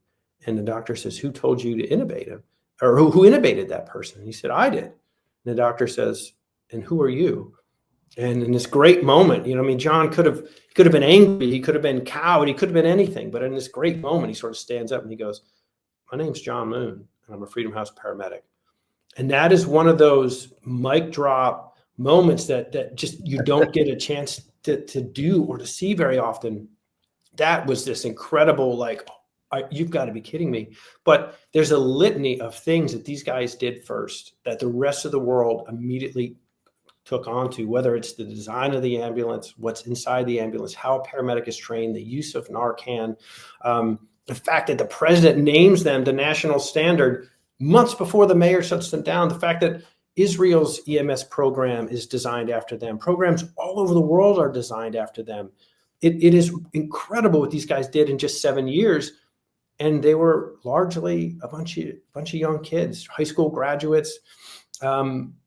And the doctor says, "Who told you to intubate him?" Or who intubated that person? And he said, "I did." And the doctor says, "And who are you?" And in this great moment, John could have been angry. He could have been cowed. He could have been anything. But in this great moment, he sort of stands up and he goes, "My name's John Moon, and I'm a Freedom House paramedic." And that is one of those mic drop moments that just you don't get a chance to do or to see very often. That was this incredible, like, you've got to be kidding me. But there's a litany of things that these guys did first that the rest of the world immediately took on to, whether it's the design of the ambulance, what's inside the ambulance, how a paramedic is trained, the use of Narcan, the fact that the president names them the national standard months before the mayor shuts them down, the fact that Israel's EMS program is designed after them. Programs all over the world are designed after them. It is incredible what these guys did in just 7 years. And they were largely a bunch of young kids, high school graduates, fathers,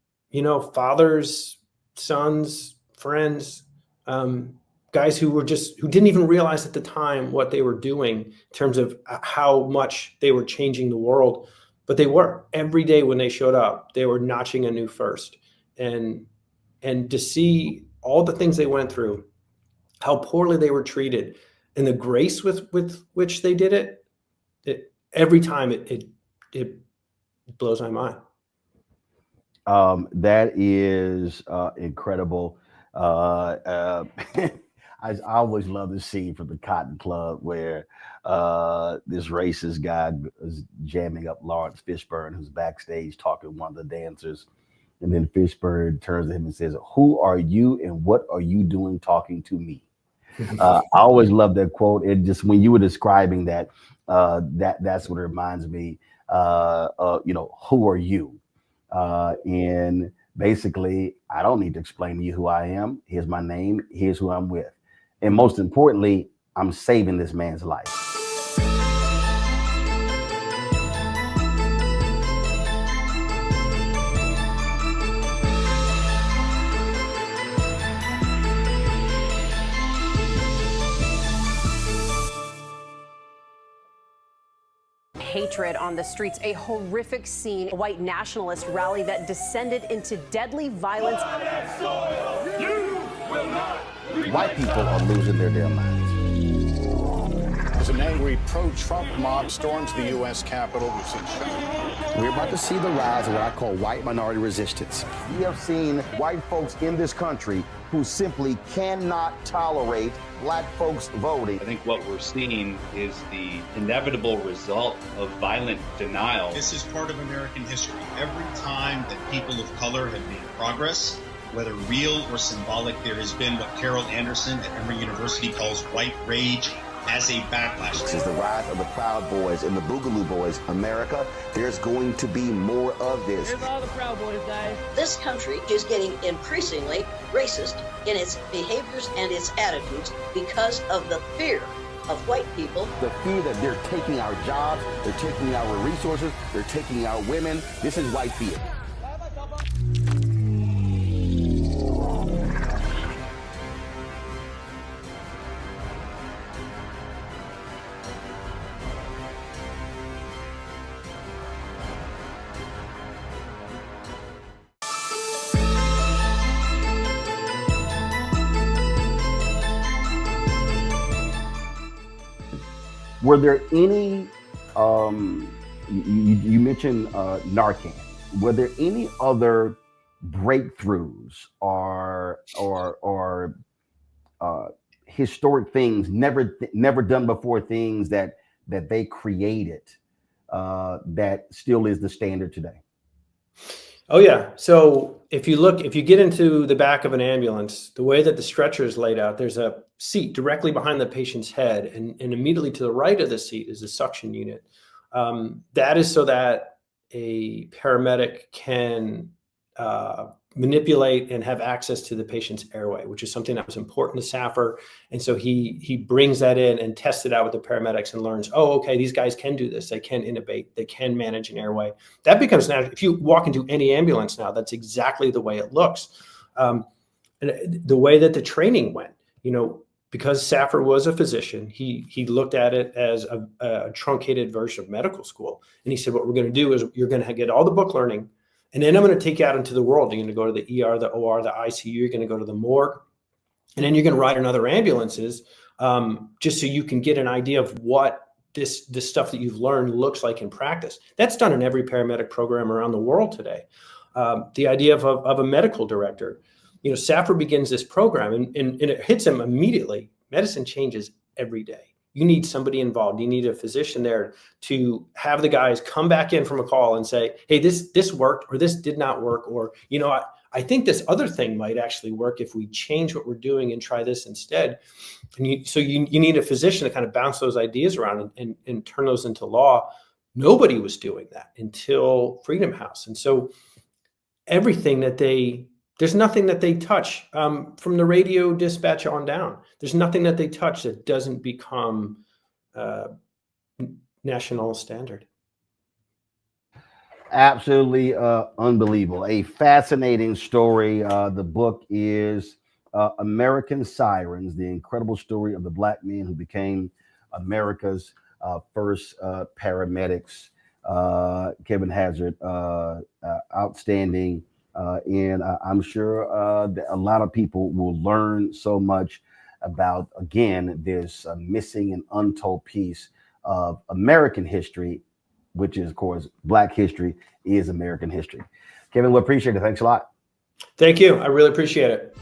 sons, friends, guys who didn't even realize at the time what they were doing in terms of how much they were changing the world. But they were. Every day when they showed up, they were notching a new first. And to see all the things they went through, how poorly they were treated, and the grace with which they did it, every time it blows my mind. That is incredible. I always love the scene from the Cotton Club where this racist guy is jamming up Lawrence Fishburne, who's backstage talking to one of the dancers. And then Fishburne turns to him and says, "Who are you and what are you doing talking to me?" I always love that quote. It just, when you were describing that, that's what it reminds me. Who are you? And basically, I don't need to explain to you who I am. Here's my name. Here's who I'm with. And most importantly, I'm saving this man's life. Hatred on the streets, a horrific scene, a white nationalist rally that descended into deadly violence. White people are losing their damn minds. As an angry pro-Trump mob storms the U.S. Capitol, we've seen shooting. We're about to see the rise of what I call white minority resistance. We have seen white folks in this country who simply cannot tolerate black folks voting. I think what we're seeing is the inevitable result of violent denial. This is part of American history. Every time that people of color have made progress, whether real or symbolic, there has been what Carol Anderson at Emory University calls white rage as a backlash. This is the rise of the Proud Boys and the Boogaloo Boys. America, there's going to be more of this. Here's all the Proud Boys, guys. This country is getting increasingly racist in its behaviors and its attitudes because of the fear of white people. The fear that they're taking our jobs, they're taking our resources, they're taking our women. This is white fear. Were there any, you mentioned Narcan, were there any other breakthroughs or historic things, never done before, things that they created that still is the standard today? Oh yeah. So if you get into the back of an ambulance, the way that the stretcher is laid out, there's a seat directly behind the patient's head, and immediately to the right of the seat is a suction unit. That is so that a paramedic can manipulate and have access to the patient's airway, which is something that was important to Saffer. And so he brings that in and tests it out with the paramedics and learns, oh, okay, these guys can do this. They can intubate. They can manage an airway. That becomes natural. If you walk into any ambulance now, that's exactly the way it looks. And the way that the training went, because Saffer was a physician, he looked at it as a truncated version of medical school. And he said, what we're going to do is you're going to get all the book learning, and then I'm going to take you out into the world. You're going to go to the ER, the OR, the ICU. You're going to go to the morgue. And then you're going to ride in other ambulances just so you can get an idea of what this stuff that you've learned looks like in practice. That's done in every paramedic program around the world today. The idea of a medical director, Safra begins this program and it hits him immediately. Medicine changes every day. You need somebody involved. You need a physician there to have the guys come back in from a call and say, hey, this worked, or this did not work, or, I think this other thing might actually work if we change what we're doing and try this instead. And so you need a physician to kind of bounce those ideas around and turn those into law. Nobody was doing that until Freedom House. And so everything there's nothing that they touch from the radio dispatch on down. There's nothing that they touch that doesn't become national standard. Absolutely unbelievable. A fascinating story. The book is American Sirens, the incredible story of the Black men who became America's first paramedics. Kevin Hazard, outstanding. And I'm sure that a lot of people will learn so much about, again, this missing and untold piece of American history, which is, of course, Black history is American history. Kevin, we appreciate it. Thanks a lot. Thank you. I really appreciate it.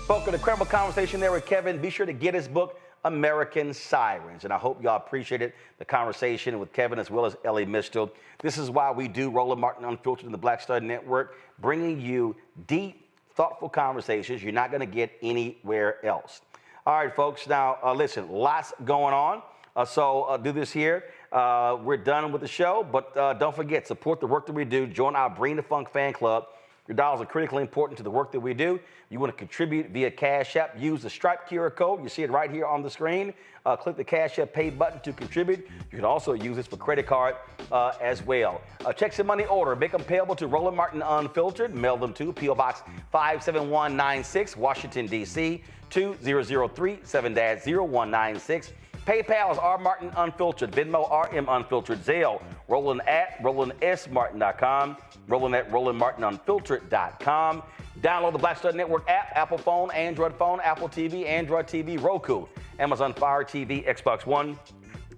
Spoke an incredible conversation there with Kevin. Be sure to get his book, American Sirens. And I hope y'all appreciated the conversation with Kevin as well as Elie Mystal. This is why we do Roland Martin Unfiltered in the Black Star Network, bringing you deep, thoughtful conversations you're not going to get anywhere else. All right, folks. Now, listen, lots going on. So do this here. We're done with the show, but don't forget, support the work that we do. Join our Bring the Funk fan club. Your dollars are critically important to the work that we do. You want to contribute via Cash App, use the Stripe QR code. You see it right here on the screen. Click the Cash App Pay button to contribute. You can also use this for credit card as well. Checks and money order. Make them payable to Roland Martin Unfiltered. Mail them to P.O. Box 57196, Washington, D.C. 20037 7-0196. PayPal is R Martin Unfiltered, Venmo RM Unfiltered, Zelle, Roland at RolandSMartin.com, Roland at RolandMartinUnfiltered.com. Download the Black Star Network app, Apple phone, Android phone, Apple TV, Android TV, Roku, Amazon Fire TV, Xbox One,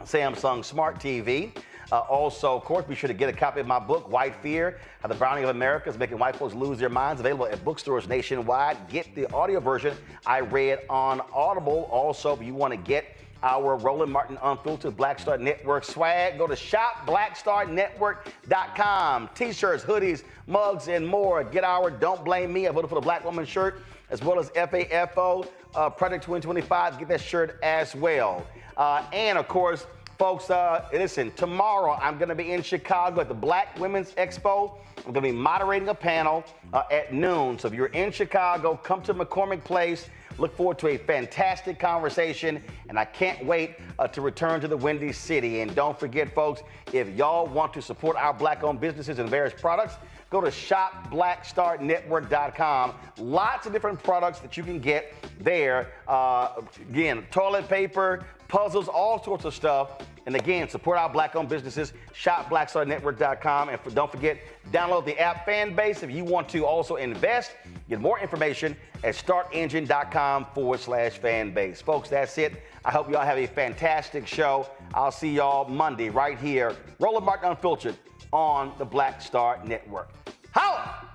Samsung Smart TV. Also, of course, be sure to get a copy of my book, White Fear, How the Browning of America is Making White Folks Lose Their Minds, available at bookstores nationwide. Get the audio version I read on Audible. Also, if you want to get our Roland Martin Unfiltered Black Star Network swag, go to shopblackstarnetwork.com. T-shirts, hoodies, mugs, and more. Get our Don't Blame Me, I Voted for the Black Woman shirt, as well as FAFO Project 2025. Get that shirt as well. And, of course, folks, listen, tomorrow I'm going to be in Chicago at the Black Women's Expo. I'm going to be moderating a panel at noon. So if you're in Chicago, come to McCormick Place. Look forward to a fantastic conversation, and I can't wait to return to the Windy City. And don't forget, folks, if y'all want to support our Black-owned businesses and various products, go to shopblackstarnetwork.com. Lots of different products that you can get there. Again, toilet paper, puzzles, all sorts of stuff. And again, support our Black-owned businesses, shopblackstarnetwork.com. And don't forget, download the app Fanbase if you want to also invest. Get more information at startengine.com/fanbase. Folks, that's it. I hope y'all have a fantastic show. I'll see y'all Monday right here. Roland Martin Unfiltered on the Black Star Network. Holla!